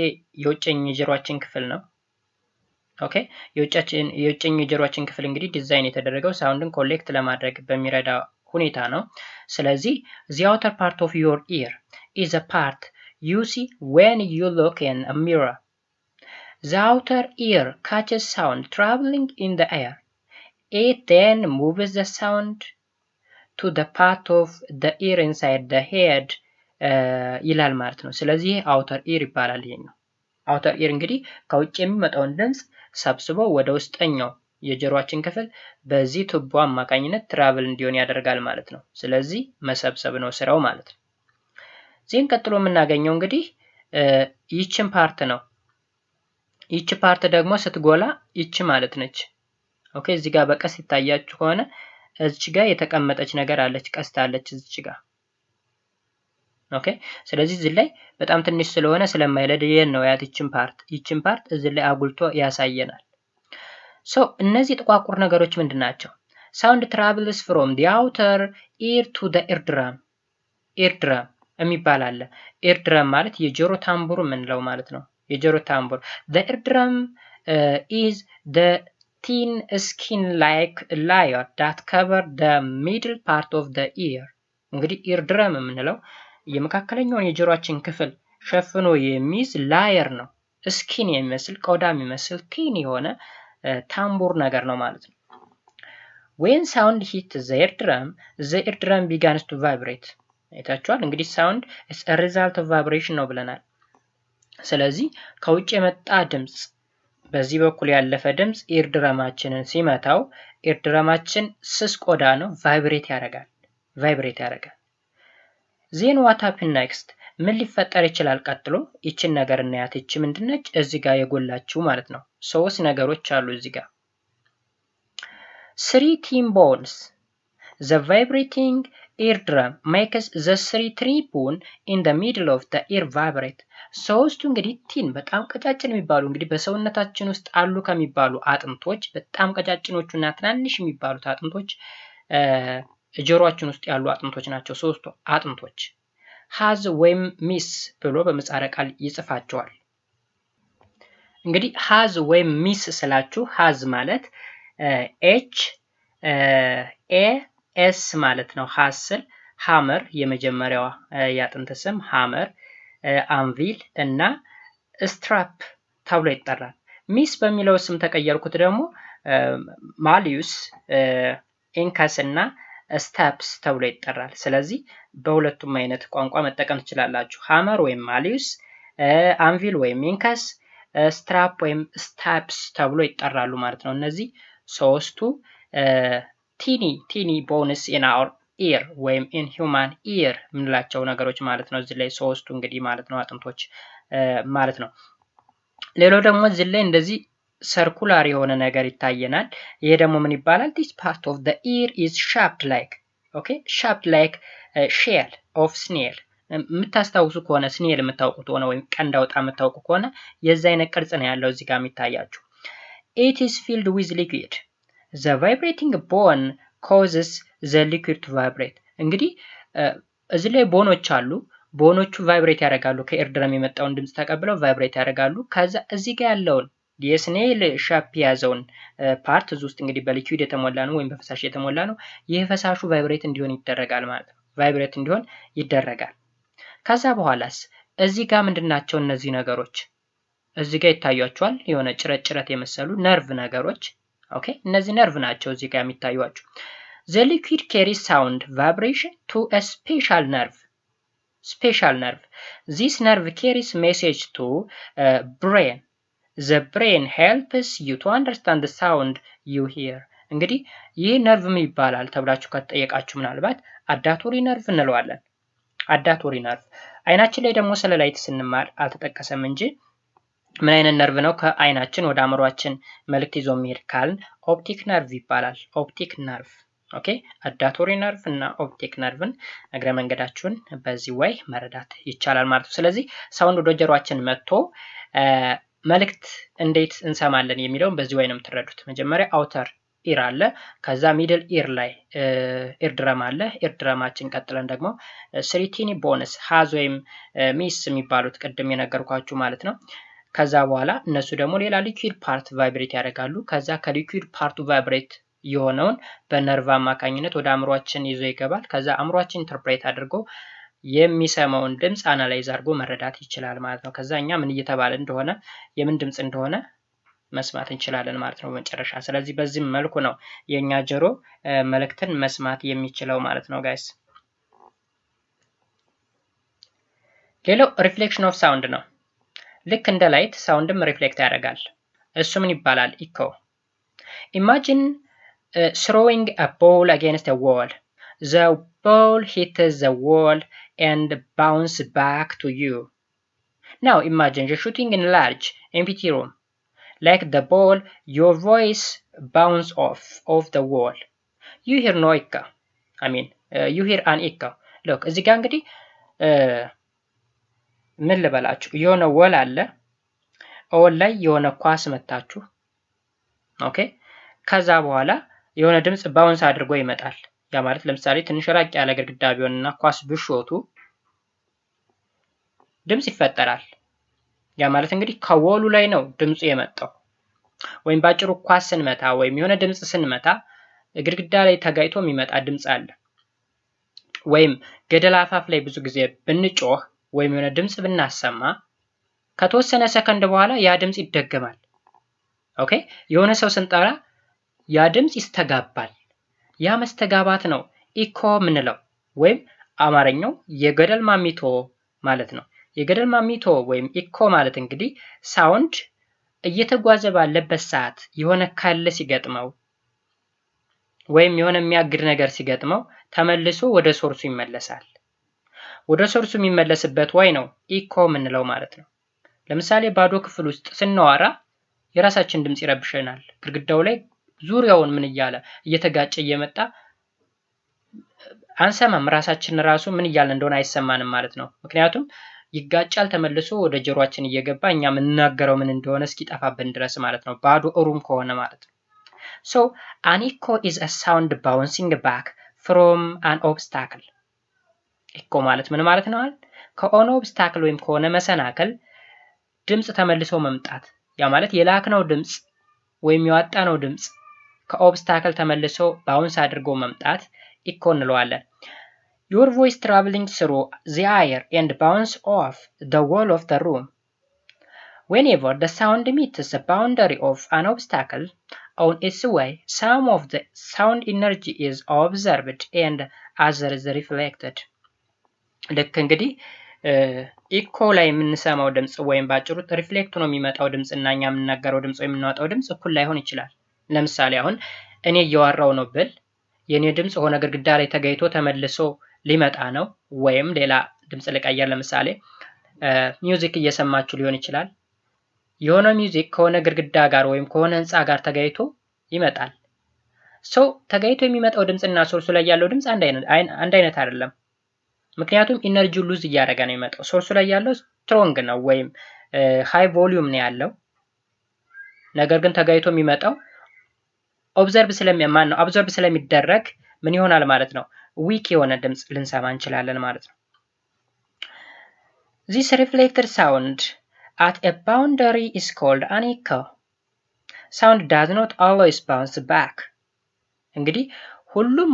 Speaker 1: የውጭኝ የጆሮአችን ክፍል ነው። ኦኬ የውጭኝ የጆሮአችን ክፍል እንግዲህ ዲዛይን የተደረገው ሳውንድን ኮሌክት ለማድረግ በሚረዳ ሁኔታ ነው። ስለዚህ the outer part of your ear is a part you see when you look in a mirror. The outer ear catches sound traveling in the air. It then moves the sound to the part of the ear inside the head ይላል ማለት ነው። ስለዚህ outer ear ይባላል ይሄኛው። outer ear እንግዲህ ከውጭ የሚመጣውን ድምፅ ሰብስቦ ወደ ውስጠኛው የጆሮአችን ክፍል በዚህ ቱቦ አማካኝነት ትራቭል እንዲሆን ያደርጋል ማለት ነው። ስለዚህ መሰብሰብ ነው ስራው ማለት ነው። ዜን ቀጥሎ የምናገኘው እንግዲህ ይችን ፓርት ነው። ይች ፓርት ደግሞ ስትጎላ ይች ማለት ነች። ኦኬ እዚህ ጋር በቀስ ይታያችሁ ከሆነ እዚህ ጋር የተቀመጠች ነገር አለች፣ ቀስት አለች እዚህ ጋር። ኦኬ ስለዚህ እዚህ ላይ በጣም ትንሽ ስለሆነ ስለማይለየን ነው ያት ይችን ፓርት እዚህ ላይ አጉልቶ ያሳየናል። ሶ እነዚህ ጥቋቁር ነገሮች ምንድናቸው? ሳውንድ ትራቭልስ ፍሮም the outer ear to the eardrum የሚባል አለ። eardrum ማለት የጆሮ ታምቡር የምንለው ማለት ነው። የጆሮ ታምቡር the eardrum is the thin skin-like layer that cover the middle part of the ear. እንግዲህ eardrum የምንለው የመካከለኛውን የጆሮአችን ክፍል ሸፍኖ የሚይዝ ላየር ነው። ስኪን የሚመስል ቆዳ የሚመስል ቲን የሆነ ታምቡር ነገር ነው ማለት ነው። when sound hit the eardrum begins to vibrate. አይታችኋል እንግዲህ ሳውንድ is a result of vibration ነው ብለናል። ስለዚህ ከውጭ የመጣ ድምፅ በዚህ በኩል ያለፈ ድምፅ ኢርድረማችንን ሲመታው ኢርድረማችን ስስ ቆዳ ነው፣ ቫይብሬት ያደርጋል። ዜን what happen next? ምን ሊፈጠር ይችላል ቀጥሎ? ይችን ነገር እናያት። ይች ምንድነች? እዚህ ጋር የጎላችሁ ማለት ነው። ሶስት ነገሮች አሉ እዚህ ጋር። 3 thin bones. The vibrating eardrum makes the 3 tribune in the middle of the ear vibrate. ሶስቱ እንግዲህ ቲን በጣም ቀጫጭን የሚባሉ እንግዲህ በሰውነታችን ውስጥ አሉ ከሚባሉ አጥንቶች በጣም ቀጫጭኖቹና ትናንሽ የሚባሉት አጥንቶች ጆሮአችን ውስጥ ያሉ አጥንቶች ናቸው። ሶስቱ አጥንቶች ሃዝ ወይም ሚስ ብሎ በመጻረ ቃል ይጽፋቸዋል። እንግዲህ ሃዝ ወይም ሚስ ስላችሁ ሃዝ ማለት ኤች ኤ ኤስ ማለት ነው። ሃዝ ስል ሃመር የመጀመሪያዋ ያጥንት ስም ሃመር፣ አንቪል እና ስትራፕ ተብሎ ይጠራል። ሚስ በሚለው ስም ተቀየርኩት ደግሞ ማሊዩስ፣ ኢንካስ እና ስታፕስ ተብሎ ይጠራል። ስለዚህ በሁለቱም አይነት ቋንቋ መጠቀም ትችላላችሁ። ሃመር ወይም ማሊዩስ፣ አንቪል ወይም ኢንካስ፣ ስትራፕ ወይም ስታፕስ ተብሎ ይጠራሉ ማለት ነው። እነዚህ ሶስቱ ቲኒ ቦንስ ኢን አወር ኢር ወይም ኢን ሂውማን ኢር የምንላቸው ነገሮች ማለት ነው። እዚህ ላይ ሶስቱ እንግዲህ ማለት ነው አጥንቶች ማለት ነው። ሌላው ደግሞ እዚህ ላይ እንደዚህ ሰርኩላር የሆነ ነገር ይታየናል። ይሄ ደግሞ ምን ይባላል? this part of the ear is shaped like shell of snail. የምታስታውሱ ከሆነ ስኔል የምታውቁት ሆነ ወይም ቀንድ አውጣ የምታውቁ ከሆነ የዛ አይነት ቅርጽ ነው ያለው እዚህ ጋር የሚታያችሁ። it is filled with liquid. the vibrating bone causes the liquid to vibrate. እንግዲህ እዚህ ላይ ቦኖች አሉ። ቦኖቹ ቫይብሬት ያደርጋሉ። ከኤርድረም የመጣውን ድምጽ ተቀብለው ቫይብሬት ያደርጋሉ። ከዛ እዚህ ጋር ያለውን የስኔል ሻፕ ያዘውን ፓርት እዚህ ውስጥ እንግዲህ በሊኩዊድ የተሞላ ነው ወይም በፈሳሽ የተሞላ ነው። ይህ ፈሳሹ ቫይብሬት እንዲሆን ይደረጋል ማለት ነው። ቫይብሬት እንዲሆን ይደረጋል። ከዛ በኋላስ እዚህ ጋር ምንድናቸው እነዚህ ነገሮች? እዚህ ጋር ይታያቸዋል የሆነ ጭረት የመሰሉ ነርቭ ነገሮች። ኦኬ እነዚህ ነርቭ ናቸው እዚህ ጋር የሚታዩአችሁ። the liquid carries sound vibration to a special nerve. This nerve carries message to brain. The brain helps you to understand the sound you hear. እንግዲህ ይህ ነርቭ ምን ይባላል ተብላችሁ ከተጠየቃችሁ ምናልባት አዳቶሪ ነርቭ እንለዋለን። አዳቶሪ ነርቭ አይናችን ላይ ደግሞ ስለ ላይት ስንማር አልተጠቀሰም እንጂ ምን አይነት ነርቭ ነው ከአይናችን ወደ አእምሯችን መልእክት ይዞ የሚሄድ ካልን ኦፕቲክ ነርቭ ይባላል። ኦፕቲክ ነርቭ ኦኬ። አዳቶሪ ነርቭ እና ኦፕቲክ ነርቭን እግረ መንገዳችሁን በዚህ ወይ መረዳት ይቻላል ማለት ነው። ስለዚህ ሳውንድ ወደ ጆሮአችን መጥቶ መልእክት እንዴት እንሰማለን የሚለውን በዚህ ወይ ነው የምትረዱት። መጀመሪያ አውተር ኢር አለ፣ ከዛ ሚድል ኢር ላይ ኢር ድረም አለ። ኢር ድረማችን ቀጥለን ደግሞ ስሪቲኒ ቦነስ ሃዝ ወይም ሚስ የሚባሉት ቅድም የነገርኳችሁ ማለት ነው። ከዛ በኋላ እነሱ ደግሞ ሌላ ሊኩዊድ ፓርት ቫይብሬት ያደርጋሉ። ከዛ ከሊኩዊድ ፓርቱ ቫይብሬት የሆነውን በነርቭ አማካኝነት ወደ አእምሯችን ይዞ ይገባል። ከዛ አእምሯችን ኢንተርፕሬት አድርጎ የሚሰማውን ድምፅ አናላይዝ አድርጎ መረዳት ይችላል ማለት ነው። ከዛ እኛ ምን እየተባለ እንደሆነ የምን ድምፅ እንደሆነ መስማት እንችላለን ማለት ነው በመጨረሻ። ስለዚህ በዚህ መልኩ ነው የኛ ጆሮ መልእክትን መስማት የሚችለው ማለት ነው ጋይስ። ሌላው ሪፍሌክሽን ኦፍ ሳውንድ ነው። ልክ እንደ ላይት ሳውንድም ሪፍሌክት ያደርጋል። እሱ ምን ይባላል? ኢኮ። ኢማጂን throwing a ball against a wall. The ball hits the wall and bounces back to you. Now imagine you're shooting in a large empty room. Like the ball, your voice bounces off the wall. You hear no echo. You hear an echo. Look, እዚህ ጋር እንግዲህ ምን ልበላችሁ፣ የሆነ ወል አለ። ወል ላይ የሆነ ኳስ መታችሁ። ኦኬ። ከዛ በኋላ የሆነ ድምጽ ባውንስ አድርጎ ይመጣል። ያ ማለት ለምሳሌ ትንሽ ራቅ ያለ ግድግዳ ቢሆንና ኳስ ብሾቱ ድምጽ ይፈጠራል። ያ ማለት እንግዲህ ከወሉ ላይ ነው ድምጹ የመጣው። ወይም ባጭሩ ኳስ ስንመታ ወይም የሆነ ድምጽ ስንመታ ግድግዳ ላይ ተጋይቶ የሚመጣ ድምጽ አለ። ወይም ገደል አፋፍ ላይ ብዙ ጊዜ ብንጮህ ወይም የሆነ ድምጽ ብናሰማ ከተወሰነ ሰከንድ በኋላ ያ ድምጽ ይደገማል። ኦኬ። የሆነ ሰው ስንጠራ ያ ድምጽ ይስተጋባል። ያ መስተጋባት ነው ኢኮ ምንለው፣ ወይም አማርኛው የገደል ማሚቶ ማለት ነው። የገደል ማሚቶ ወይም ኢኮ ማለት እንግዲህ ሳውንድ እየተጓዘ ባለበት ሰዓት የሆነ ካለ ሲገጥመው ወይም የሆነ የሚያግድ ነገር ሲገጥመው ተመልሶ ወደ ሶርሱ ይመለሳል። ወደ ሶርሱ የሚመለስበት ወይ ነው ኢኮ ምንለው ማለት ነው። ለምሳሌ ባዶ ክፍል ውስጥ ስናወራ የራሳችን ድምጽ ይረብሸናል። ግድግዳው ላይ ዙሪያውን ምን እያለ እየተጋጨ እየመጣ አንሰማም። ራሳችን ራሱ ምን እያለ እንደሆነ አይሰማንም ማለት ነው። ምክንያቱም ይጋጫል፣ ተመልሶ ወደ ጆሮአችን እየገባ እኛ የምንናገረው ምን እንደሆነ እስኪጠፋብን ድረስ ማለት ነው፣ ባዶ ሩም ከሆነ ማለት ነው። So an echo is a sound bouncing back from an obstacle. ኢኮ ማለት ምን ማለት ነው? ከሆነ ኦብስታክል ወይም ከሆነ መሰናክል ድምጽ ተመልሶ መምጣት። ያ ማለት የላክነው ድምጽ ወይም ያወጣነው ድምጽ ከኦብስታክል ተመልሶ ባውንስ አድርጎ መምጣት ኢኮ እንለዋለን። Your voice traveling through the air and bounce off the wall of the room. Whenever the sound meets the boundary of an obstacle on its way, some of the sound energy is observed and others reflected. ልክ እንግዲህ ኢኮ ላይ የምንሰማው ድምጽ ወይም ባጭሩ ሪፍሌክት ነው የሚመጣው ድምጽ እና እኛ የምናገረው ድምጽ ወይም የምናወጣው ድምጽ እኩል ላይሆን ይችላል። ለምሳሌ አሁን እኔ እያወራው ነው ብል የኔ ድምጽ ሆነ ግድግዳ ላይ ተጋይቶ ተመልሶ ሊመጣ ነው። ወይም ሌላ ድምጽ ልቀየር። ለምሳሌ ሚውዚክ እየሰማችሁ ሊሆን ይችላል። የሆነ ሚውዚክ ከሆነ ግድግዳ ጋር ወይም ከሆነ ህንጻ ጋር ተጋይቶ ይመጣል። ተጋይቶ የሚመጣው ድምጽና ሶርሱ ላይ ያለው ድምጽ አንድ አይነት አይደለም። ምክንያቱም ኢነርጂው ሉዝ እያደረገ ነው የሚመጣው። ሶርሱ ላይ ያለው ስትሮንግ ነው ወይም ሃይ ቮሊዩም ነው ያለው። ነገር ግን ተጋይቶ የሚመጣው አብዞርብ ስለሚደረግ ምን ይሆናል ማለት ነው? ዊክ የሆነ ድምጽ ልንሰማ እንችላለን ማለት ነው። This reflected sound at a boundary is called an echo. Sound does not always bounce back. እንግዲህ ሁሉም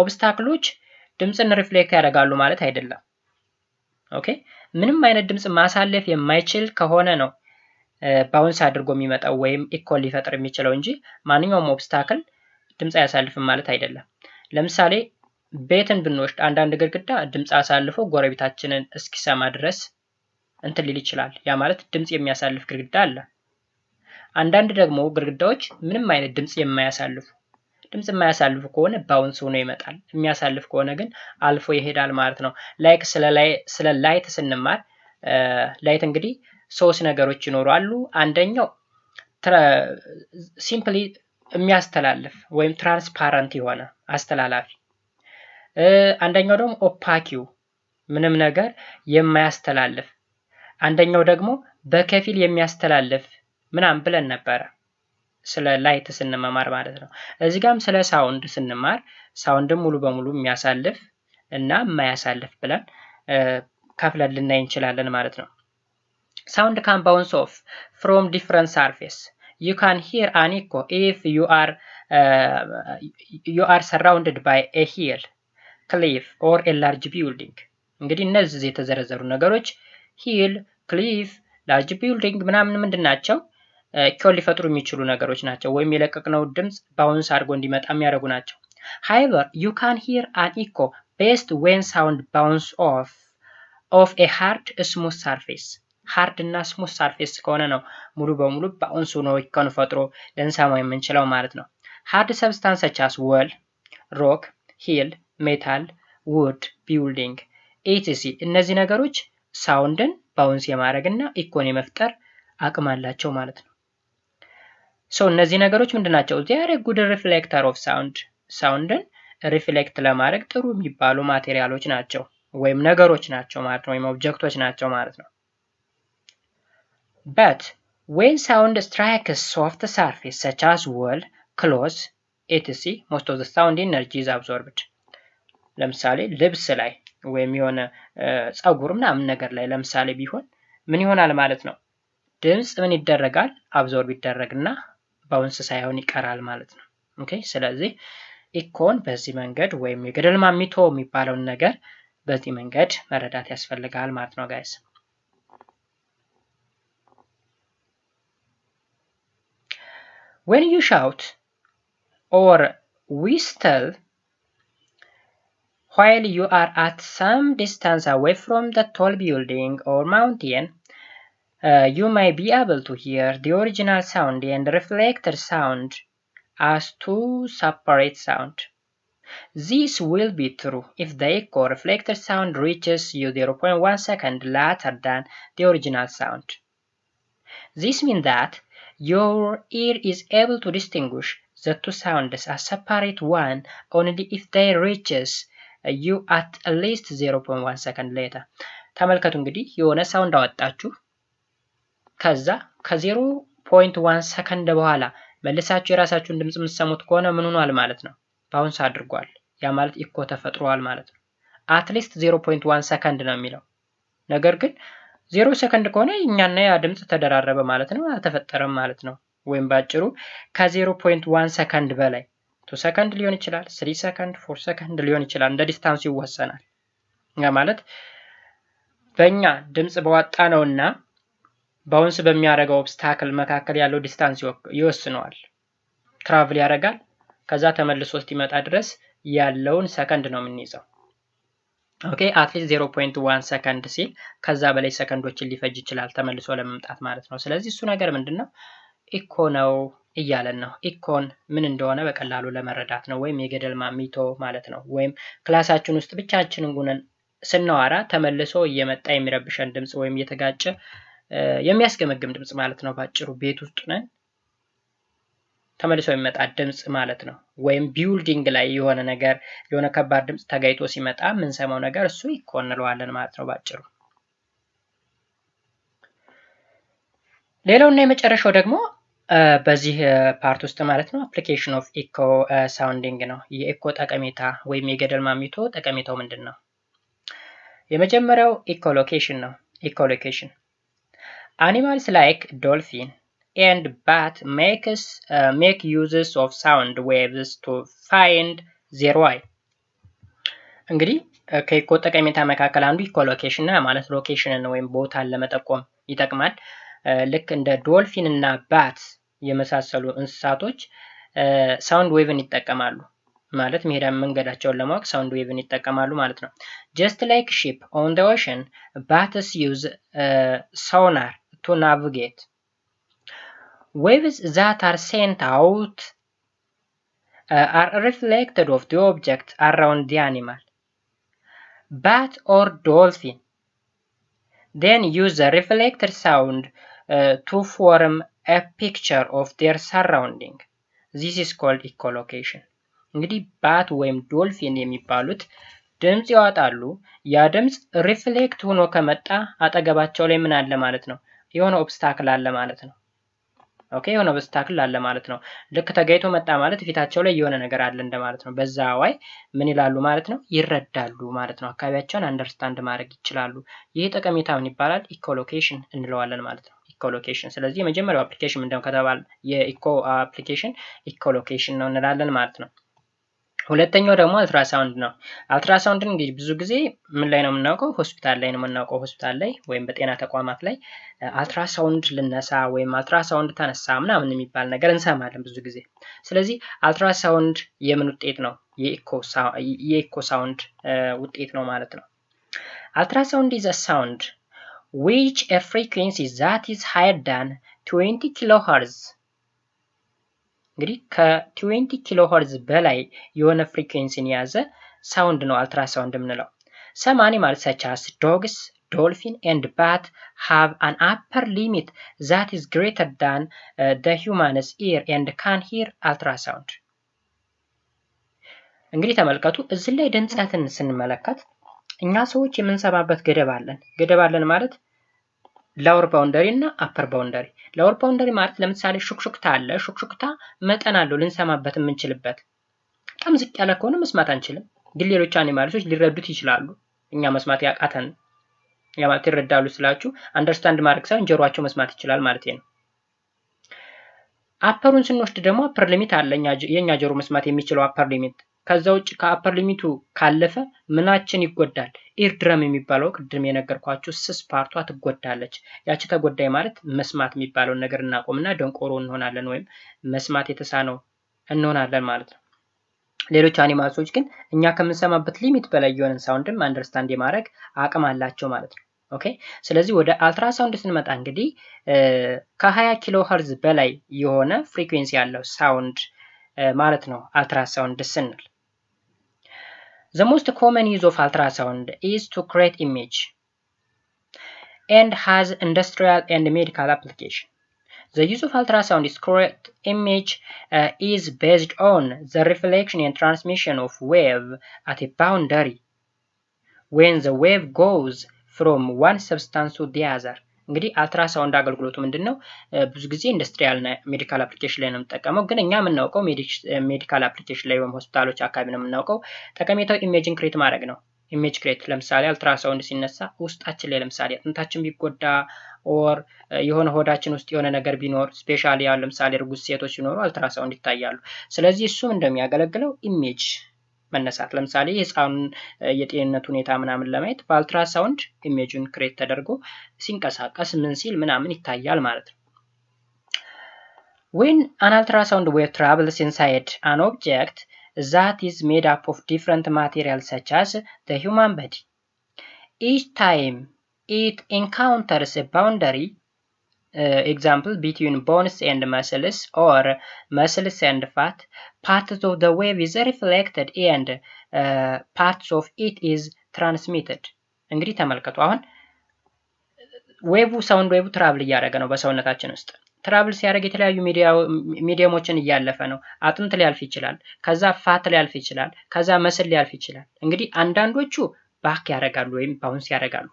Speaker 1: ኦብስታክሎች ድምጽን ሪፍሌክት ያደርጋሉ ማለት አይደለም። ኦኬ። ምንም አይነት ድምጽ ማሳለፍ የማይችል ከሆነ ነው ባውንስ አድርጎ የሚመጣው ወይም ኢኮ ሊፈጥር የሚችለው እንጂ ማንኛውም ኦብስታክል ድምጽ አያሳልፍም ማለት አይደለም። ለምሳሌ ቤትን ብንወስድ አንዳንድ ግድግዳ ድምጽ አሳልፎ ጎረቤታችንን እስኪሰማ ድረስ እንትን ሊል ይችላል። ያ ማለት ድምጽ የሚያሳልፍ ግድግዳ አለ። አንዳንድ ደግሞ ግድግዳዎች ምንም አይነት ድምጽ የማያሳልፉ የማያሳልፉ ከሆነ ባውንስ ሆኖ ይመጣል። የሚያሳልፍ ከሆነ ግን አልፎ ይሄዳል ማለት ነው። ላይክ ስለ ላይት ስንማር ላይት እንግዲህ ሶስት ነገሮች ይኖራሉ። አንደኛው ሲምፕሊ የሚያስተላልፍ ወይም ትራንስፓረንት የሆነ አስተላላፊ፣ አንደኛው ደግሞ ኦፓኪው ምንም ነገር የማያስተላልፍ፣ አንደኛው ደግሞ በከፊል የሚያስተላልፍ ምናምን ብለን ነበረ ስለ ላይት ስንመማር ማለት ነው። እዚህ ጋርም ስለ ሳውንድ ስንማር ሳውንድም ሙሉ በሙሉ የሚያሳልፍ እና የማያሳልፍ ብለን ከፍለን ልናይ እንችላለን ማለት ነው። Sound can bounce off from different surface. You can hear an echo if you are surrounded by a hill, cliff or a large building. እንግዲህ እነዚህ የተዘረዘሩ ነገሮች ሂል፣ ክሊፍ፣ ላርጅ ቢልዲንግ ምናምን ምንድን ናቸው? ኢኮን ሊፈጥሩ የሚችሉ ነገሮች ናቸው፣ ወይም የለቀቅነው ድምፅ ባውንስ አድርጎ እንዲመጣ የሚያደርጉ ናቸው። However, you can hear an echo best when sound bounce off a hard, smooth surface. ሃርድ እና ስሙዝ ሰርፌስ ከሆነ ነው ሙሉ በሙሉ ባውንስ ሆኖ ኢኮን ፈጥሮ ልንሰማው የምንችለው ማለት ነው። ሃርድ ሰብስታንስ such as wall, rock, hill, metal, wood, building, etc. እነዚህ ነገሮች ሳውንድን ባውንስ የማድረግ እና ኢኮን የመፍጠር አቅም አላቸው ማለት ነው። እነዚህ ነገሮች ምንድናቸው? they are a good reflector of sound. ሳውንድን ሪፍሌክት ለማድረግ ጥሩ የሚባሉ ማቴሪያሎች ናቸው ወይም ነገሮች ናቸው ማለት ነው፣ ወይም ኦብጀክቶች ናቸው ማለት ነው። But when sound strikes soft surface such as wall, clothes, etc., most of the sound energy is absorbed. ለምሳሌ ልብስ ላይ ወይም የሆነ ጸጉር ምናምን ነገር ላይ ለምሳሌ ቢሆን ምን ይሆናል ማለት ነው? ድምፅ ምን ይደረጋል? አብዞርብ ይደረግና ባውንስ ሳይሆን ይቀራል ማለት ነው። ኦኬ። ስለዚህ ኢኮን በዚህ መንገድ ወይም የገደል ማሚቶ የሚባለውን ነገር በዚህ መንገድ መረዳት ያስፈልጋል ማለት ነው ጋይስ። When you shout or whistle while you are at some distance away from the tall building or mountain, you may be able to hear the original sound and reflected sound as two separate sounds. This will be true if the echo reflected sound reaches you 0.1 second later than the original sound. This means that your ear is able to distinguish the two sounds as separate one only if they reaches you at least 0.1 second later. ተመልከቱ እንግዲህ የሆነ ሳውንድ አወጣችሁ፣ ከዛ ከ0.1 ሰከንድ በኋላ መልሳችሁ የራሳችሁን ድምፅ የምትሰሙት ከሆነ ምን ሆኗል ማለት ነው? ባውንስ አድርጓል። ያ ማለት ኢኮ ተፈጥሯል ማለት ነው። አትሊስት 0.1 ሰከንድ ነው የሚለው ነገር ግን 0 ሰከንድ ከሆነ እኛና ያ ድምፅ ተደራረበ ማለት ነው፣ አልተፈጠረም ማለት ነው። ወይም ባጭሩ ከ0.1 ሰከንድ በላይ 2 ሰከንድ ሊሆን ይችላል፣ 3 ሰከንድ፣ 4 ሰከንድ ሊሆን ይችላል። እንደ ዲስታንሱ ይወሰናል። ያ ማለት በእኛ ድምፅ በዋጣ ነውና ባውንስ በሚያደርገው ኦብስታክል መካከል ያለው ዲስታንስ ይወስነዋል። ትራቭል ያደርጋል፣ ከዛ ተመልሶ እስኪመጣ ድረስ ያለውን ሰከንድ ነው የምንይዘው። ኦኬ አትሊስት 0.1 ሰከንድ ሲል ከዛ በላይ ሰከንዶችን ሊፈጅ ይችላል ተመልሶ ለመምጣት ማለት ነው። ስለዚህ እሱ ነገር ምንድነው? ኢኮ ነው እያለን ነው። ኢኮን ምን እንደሆነ በቀላሉ ለመረዳት ነው። ወይም የገደል ማሚቶ ማለት ነው። ወይም ክላሳችን ውስጥ ብቻችንን ጉነን ስናወራ ተመልሶ እየመጣ የሚረብሸን ድምፅ ወይም እየተጋጨ የሚያስገመግም ድምፅ ማለት ነው። ባጭሩ ቤት ውስጥ ነን ተመልሶ የሚመጣ ድምፅ ማለት ነው። ወይም ቢልዲንግ ላይ የሆነ ነገር የሆነ ከባድ ድምፅ ተጋይቶ ሲመጣ የምንሰማው ነገር እሱ ኢኮ እንለዋለን ማለት ነው ባጭሩ። ሌላውና የመጨረሻው ደግሞ በዚህ ፓርት ውስጥ ማለት ነው አፕሊኬሽን ኦፍ ኢኮ ሳውንዲንግ ነው። የኢኮ ጠቀሜታ ወይም የገደል ማሚቶ ጠቀሜታው ምንድን ነው? የመጀመሪያው ኢኮሎኬሽን ነው። ኢኮሎኬሽን animals like dolphin and bat make uses of sound waves to find their way. እንግዲህ ከኢኮ ጠቀሜታ መካከል አንዱ ኢኮሎኬሽን ነው ማለት ሎኬሽንን ወይም ቦታን ለመጠቆም ይጠቅማል። ልክ እንደ ዶልፊን እና ባት የመሳሰሉ እንስሳቶች ሳውንድ ዌቭን ይጠቀማሉ ማለት መሄዳ መንገዳቸውን ለማወቅ ሳውንድ ዌቭን ይጠቀማሉ ማለት ነው። just like ship on the ocean, bats use sonar to navigate. Waves that are sent out are reflected of the object around the animal. Bat or dolphin then use the reflected sound to form a picture of their surrounding. This is called echolocation. እንግዲህ ባት ወይም ዶልፊን የሚባሉት ድምጽ ያወጣሉ። ያ ድምጽ ሪፍሌክት ሆኖ ከመጣ አጠገባቸው ላይ ምን አለ ማለት ነው? የሆነ ኦብስታክል አለ ማለት ነው። ኦኬ የሆነ ኦብስታክል አለ ማለት ነው። ልክ ተገይቶ መጣ ማለት ፊታቸው ላይ የሆነ ነገር አለ እንደማለት ነው። በዛ ዋይ ምን ይላሉ ማለት ነው? ይረዳሉ ማለት ነው። አካባቢያቸውን አንደርስታንድ ማድረግ ይችላሉ። ይሄ ጠቀሜታ ምን ይባላል? ኢኮሎኬሽን እንለዋለን ማለት ነው። ኢኮሎኬሽን። ስለዚህ የመጀመሪያው አፕሊኬሽን ምንድነው ከተባለ የኢኮ አፕሊኬሽን ኢኮሎኬሽን ነው እንላለን ማለት ነው። ሁለተኛው ደግሞ አልትራሳውንድ ነው። አልትራሳውንድን እንግዲህ ብዙ ጊዜ ምን ላይ ነው የምናውቀው? ሆስፒታል ላይ ነው የምናውቀው። ሆስፒታል ላይ ወይም በጤና ተቋማት ላይ አልትራሳውንድ ልነሳ ወይም አልትራሳውንድ ተነሳ ምናምን የሚባል ነገር እንሰማለን ብዙ ጊዜ። ስለዚህ አልትራሳውንድ የምን ውጤት ነው? የኢኮ ሳውንድ ውጤት ነው ማለት ነው። አልትራሳውንድ is a sound which a frequency that is higher than 20 kilohertz እንግዲህ ከ20 ኪሎ ሄርዝ በላይ የሆነ ፍሪኩዌንሲን የያዘ ሳውንድ ነው አልትራሳውንድ የምንለው። Some animals such as dogs, dolphin and bat have an upper limit that is greater than the human's ear and can hear ultrasound. እንግዲህ ተመልከቱ እዚህ ላይ ድምጸትን ስንመለከት እኛ ሰዎች የምንሰማበት ገደብ አለን ማለት ላወር ባውንደሪ እና አፐር ባውንደሪ። ላወር ባውንደሪ ማለት ለምሳሌ ሹክሹክታ አለ። ሹክሹክታ መጠን አለው ልንሰማበት የምንችልበት። በጣም ዝቅ ያለ ከሆነ መስማት አንችልም፣ ግን ሌሎች አኒማሎች ሊረዱት ይችላሉ። እኛ መስማት ያቃተን ያ ማለት ይረዳሉ ስላችሁ አንደርስታንድ ማድረግ ሳይሆን ጆሮአቸው መስማት ይችላል ማለት ነው። አፐሩን ስንወስድ ደግሞ አፐር ሊሚት አለ። የኛ ጆሮ መስማት የሚችለው አፐር ሊሚት። ከዛ ውጭ ከአፐር ሊሚቱ ካለፈ ምናችን ይጎዳል? ኢርድረም የሚባለው ቅድም የነገርኳችሁ ስስ ፓርቷ ትጎዳለች። ያቺ ተጎዳይ ማለት መስማት የሚባለውን ነገር እናቆምና ደንቆሮ እንሆናለን ወይም መስማት የተሳነው እንሆናለን ማለት ነው። ሌሎች አኒማልሶች ግን እኛ ከምንሰማበት ሊሚት በላይ የሆነን ሳውንድም አንደርስታንድ የማድረግ አቅም አላቸው ማለት ነው። ኦኬ ስለዚህ ወደ አልትራሳውንድ ስንመጣ እንግዲህ ከ20 ኪሎ ሄርዝ በላይ የሆነ ፍሪኩዌንሲ ያለው ሳውንድ ማለት ነው አልትራሳውንድ ስንል። The most common use of ultrasound is to create image and has industrial and medical application. The use of ultrasound is create image is based on the reflection and transmission of wave at a boundary when the wave goes from one substance to the other. እንግዲህ አልትራሳውንድ አገልግሎቱ ምንድነው? ብዙ ጊዜ ኢንዱስትሪያል እና ሜዲካል አፕሊኬሽን ላይ ነው የምንጠቀመው፣ ግን እኛ የምናውቀው ሜዲካል አፕሊኬሽን ላይ ወይም ሆስፒታሎች አካባቢ ነው የምናውቀው። ጠቀሜታው ኢሜጅን ክሬት ማድረግ ነው። ኢሜጅ ክሬት ለምሳሌ አልትራሳውንድ ሲነሳ ውስጣችን ላይ ለምሳሌ አጥንታችን ቢጎዳ ኦር የሆነ ሆዳችን ውስጥ የሆነ ነገር ቢኖር ስፔሻሊ ያው ለምሳሌ እርጉዝ ሴቶች ሲኖሩ አልትራሳውንድ ይታያሉ። ስለዚህ እሱም እንደሚያገለግለው ኢሜጅ መነሳት ለምሳሌ የህፃኑን የጤንነት ሁኔታ ምናምን ለማየት በአልትራሳውንድ ኢሜጅን ክሬት ተደርጎ ሲንቀሳቀስ ምን ሲል ምናምን ይታያል ማለት ነው። When an ultrasound wave travels inside an object that is made up of different materials such as the human body, each time it encounters a boundary, example between bones and muscles or muscles and fat, parts of the wave is reflected and parts of it is transmitted. እንግዲህ ተመልከቱ አሁን ሳውንድ ዌቭ ትራቭል እያደረገ ነው በሰውነታችን ውስጥ። ትራቭል ሲያደርግ የተለያዩ ሚዲየሞችን እያለፈ ነው። አጥንት ሊያልፍ ይችላል፣ ከዛ ፋት ሊያልፍ ይችላል፣ ከዛ መስል ሊያልፍ ይችላል። እንግዲህ አንዳንዶቹ ባክ ያደርጋሉ ወይም ባውንስ ያደርጋሉ።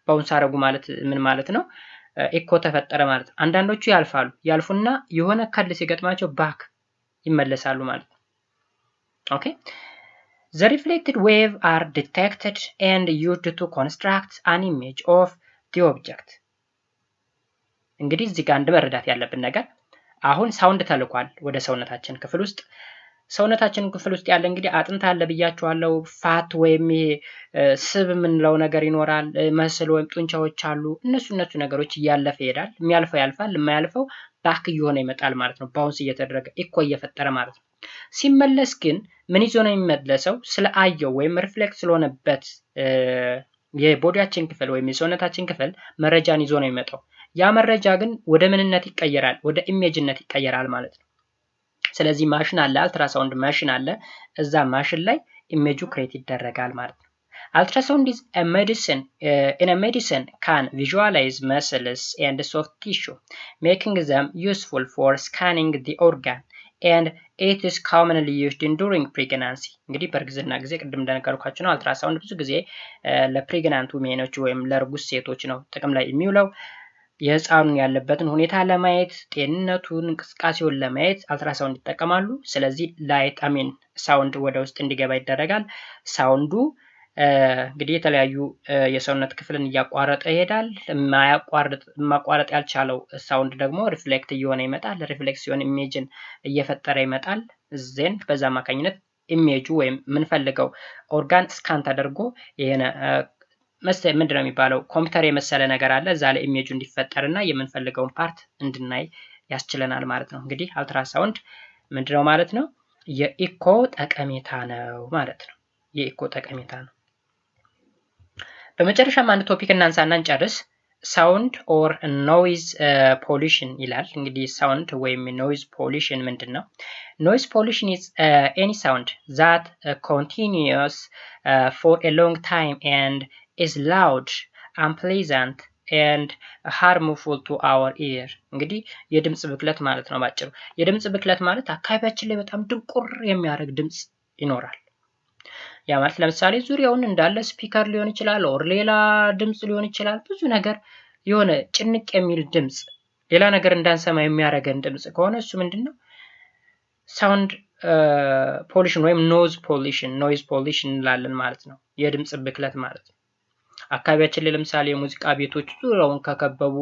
Speaker 1: ባውንስ አደረጉ ማለት ምን ማለት ነው? ኢኮ ተፈጠረ ማለት ነው። አንዳንዶቹ ያልፉና የሆነ ከል ሲገጥማቸው ባክ ይመለሳሉ ማለት ነው። ኦኬ The reflected wave are detected and used to construct an image of the object. እንግዲህ እዚህ ጋር አንድ መረዳት ያለብን ነገር አሁን ሳውንድ ተልኳል ወደ ሰውነታችን ክፍል ውስጥ። ሰውነታችን ክፍል ውስጥ ያለ እንግዲህ አጥንት አለ ብያችኋለሁ። ፋት ወይም ስብ የምንለው ነገር ይኖራል። መስል ወይም ጡንቻዎች አሉ። እነሱ ነገሮች እያለፈ ይሄዳል። የሚያልፈው ያልፋል፣ የማያልፈው ባክ እየሆነ ይመጣል ማለት ነው። ባውንስ እየተደረገ ኢኮ እየፈጠረ ማለት ነው። ሲመለስ ግን ምን ይዞ ነው የሚመለሰው? ስለ አየው ወይም ሪፍሌክት ስለሆነበት የቦዲያችን ክፍል ወይም የሰውነታችን ክፍል መረጃን ይዞ ነው የሚመጣው። ያ መረጃ ግን ወደ ምንነት ይቀየራል? ወደ ኢሜጅነት ይቀየራል ማለት ነው። ስለዚህ ማሽን አለ፣ አልትራሳውንድ ማሽን አለ። እዛ ማሽን ላይ ኢሜጁ ክሬት ይደረጋል ማለት ነው። Ultrasound is a medicine in a medicine can visualize muscles and soft tissue, making them useful for scanning the organ, and it is commonly used during pregnancy. እንግዲህ በእርግዝና ጊዜ ቅድም እንደነገርኳችሁ ነው አልትራሳውንድ ብዙ ጊዜ ለፕሬግናንት ውሜኖች ወይም ለእርጉዝ ሴቶች ነው ጥቅም ላይ የሚውለው። የህፃኑን ያለበትን ሁኔታ ለማየት ጤንነቱን እንቅስቃሴውን ለማየት አልትራሳውንድ ይጠቀማሉ። ስለዚህ ላይት ሳውንድ ወደ ውስጥ እንዲገባ ይደረጋል። ሳውንዱ እንግዲህ የተለያዩ የሰውነት ክፍልን እያቋረጠ ይሄዳል። ማቋረጥ ያልቻለው ሳውንድ ደግሞ ሪፍሌክት እየሆነ ይመጣል። ሪፍሌክት ሲሆን ኢሜጅን እየፈጠረ ይመጣል። ዜን በዛ አማካኝነት ኢሜጁ ወይም የምንፈልገው ኦርጋን ስካን ተደርጎ ይሄን ምንድነው የሚባለው ኮምፒውተር የመሰለ ነገር አለ እዛ ላይ ኢሜጁ እንዲፈጠርና የምንፈልገውን ፓርት እንድናይ ያስችለናል ማለት ነው። እንግዲህ አልትራሳውንድ ምንድነው ማለት ነው? የኢኮ ጠቀሜታ ነው ማለት ነው። የኢኮ ጠቀሜታ ነው። በመጨረሻም አንድ ቶፒክ እናንሳና እንጨርስ። ሳውንድ ኦር ኖይዝ ፖሊሽን ይላል። እንግዲህ ሳውንድ ወይም ኖይዝ ፖሊሽን ምንድን ነው? ኖይዝ ፖሊሽን is any sound that continues for a long time and is loud, unpleasant and harmful to our ear። እንግዲህ የድምጽ ብክለት ማለት ነው ባጭሩ። የድምጽ ብክለት ማለት አካባቢያችን ላይ በጣም ድንቁር የሚያደርግ ድምጽ ይኖራል። ያ ማለት ለምሳሌ ዙሪያውን እንዳለ ስፒከር ሊሆን ይችላል ኦር ሌላ ድምጽ ሊሆን ይችላል። ብዙ ነገር የሆነ ጭንቅ የሚል ድምጽ ሌላ ነገር እንዳንሰማ የሚያደርገን ድምጽ ከሆነ እሱ ምንድነው? ሳውንድ ፖሊሽን ወይም ኖይዝ ፖሊሽን እንላለን ማለት ነው። የድምጽ ብክለት ማለት ነው። አካባቢያችን ላይ ለምሳሌ የሙዚቃ ቤቶች ዙሪያውን ከከበቡ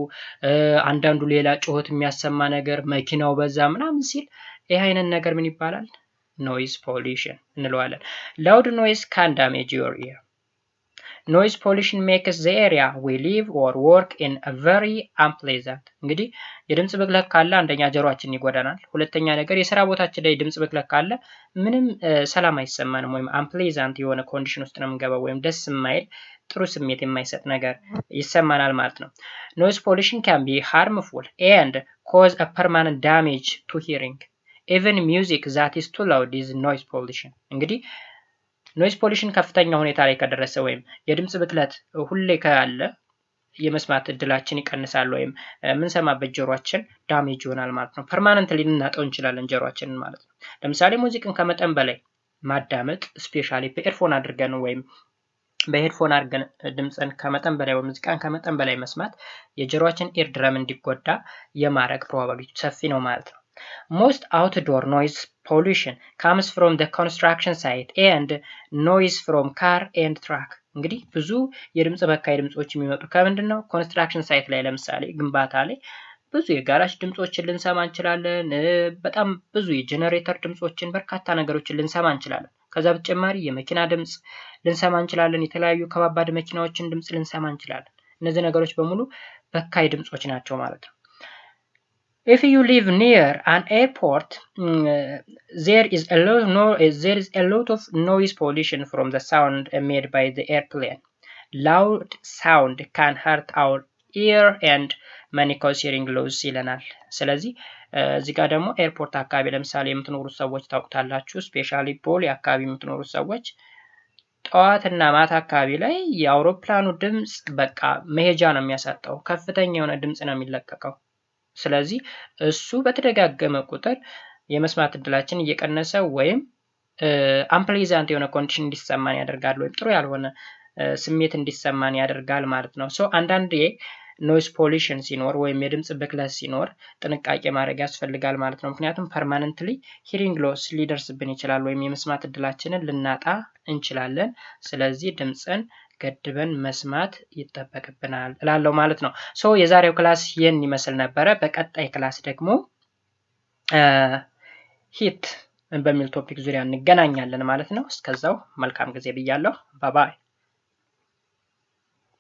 Speaker 1: አንዳንዱ ሌላ ጩኸት የሚያሰማ ነገር መኪናው በዛ ምናምን ሲል ይሄ አይነት ነገር ምን ይባላል? ኖይዝ ፖሊሽን እንለዋለን። loud noise can damage your ear. Noise pollution makes the area we live or work in a very unpleasant. እንግዲህ የድምጽ ብክለት ካለ አንደኛ ጆሮአችንን ይጎዳናል። ሁለተኛ ነገር የሥራ ቦታችን ላይ ድምጽ ብክለት ካለ ምንም ሰላም አይሰማንም ወይም unpleasant የሆነ ኮንዲሽን ውስጥ ነው የምንገባው ወይም ደስ የማይል ጥሩ ስሜት የማይሰጥ ነገር ይሰማናል ማለት ነው። Noise pollution can be harmful and cause a permanent damage to hearing. Even music that is too loud is noise pollution. እንግዲህ ኖይዝ ፖሊሽን ከፍተኛ ሁኔታ ላይ ከደረሰ ወይም የድምጽ ብክለት ሁሌ ካለ የመስማት እድላችን ይቀንሳል ወይም የምንሰማበት ጆሮአችን ዳሜጅ ይሆናል ማለት ነው። ፐርማነንትሊ ልናጣው እንችላለን ጆሮአችንን ማለት ነው። ለምሳሌ ሙዚቃን ከመጠን በላይ ማዳመጥ ስፔሻሊ በኤርፎን አድርገን ወይም በሄድፎን አድርገን ድምጽን ከመጠን በላይ ወይም ሙዚቃን ከመጠን በላይ መስማት የጆሮአችን ኢር ድረም እንዲጎዳ የማድረግ ፕሮባቢሊቲ ሰፊ ነው ማለት ነው። Most outdoor noise pollution comes from the construction site and noise from car and truck. እንግዲህ ብዙ የድምጽ በካይ ድምጾች የሚመጡ ከምንድነው? ኮንስትራክሽን ሳይት ላይ ለምሳሌ ግንባታ ላይ ብዙ የጋራጅ ድምጾችን ልንሰማ እንችላለን። በጣም ብዙ የጄነሬተር ድምጾችን በርካታ ነገሮችን ልንሰማ እንችላለን። ከዛ በተጨማሪ የመኪና ድምጽ ልንሰማ እንችላለን። የተለያዩ ከባባድ መኪናዎችን ድምጽ ልንሰማ እንችላለን። እነዚህ ነገሮች በሙሉ በካይ ድምጾች ናቸው ማለት ነው። If you live near an airport, there is a lot of noise pollution from the sound made by the airplane. Loud sound can hurt our ear and many cause hearing loss ይለናል። ስለዚህ እዚህ ጋር ደግሞ ኤርፖርት አካባቢ ለምሳሌ የምትኖሩ ሰዎች ታውቁታላችሁ። ስፔሻሊ ቦሌ አካባቢ የምትኖሩ ሰዎች ጠዋትና ማታ አካባቢ ላይ የአውሮፕላኑ ድምጽ በቃ መሄጃ ነው የሚያሳጣው። ከፍተኛ የሆነ ድምጽ ነው የሚለቀቀው። ስለዚህ እሱ በተደጋገመ ቁጥር የመስማት እድላችን እየቀነሰ ወይም አንፕሊዛንት የሆነ ኮንዲሽን እንዲሰማን ያደርጋል ወይም ጥሩ ያልሆነ ስሜት እንዲሰማን ያደርጋል ማለት ነው። ሶ አንዳንዴ ኖይዝ ፖሊሽን ሲኖር ወይም የድምጽ ብክለት ሲኖር ጥንቃቄ ማድረግ ያስፈልጋል ማለት ነው። ምክንያቱም ፐርማነንትሊ ሂሪንግ ሎስ ሊደርስብን ይችላል ወይም የመስማት እድላችንን ልናጣ እንችላለን። ስለዚህ ድምጽን ገድበን መስማት ይጠበቅብናል እላለሁ ማለት ነው። ሶ የዛሬው ክላስ ይህን ይመስል ነበረ። በቀጣይ ክላስ ደግሞ ሂት በሚል ቶፒክ ዙሪያ እንገናኛለን ማለት ነው። እስከዛው መልካም ጊዜ ብያለሁ። ባይ ባይ።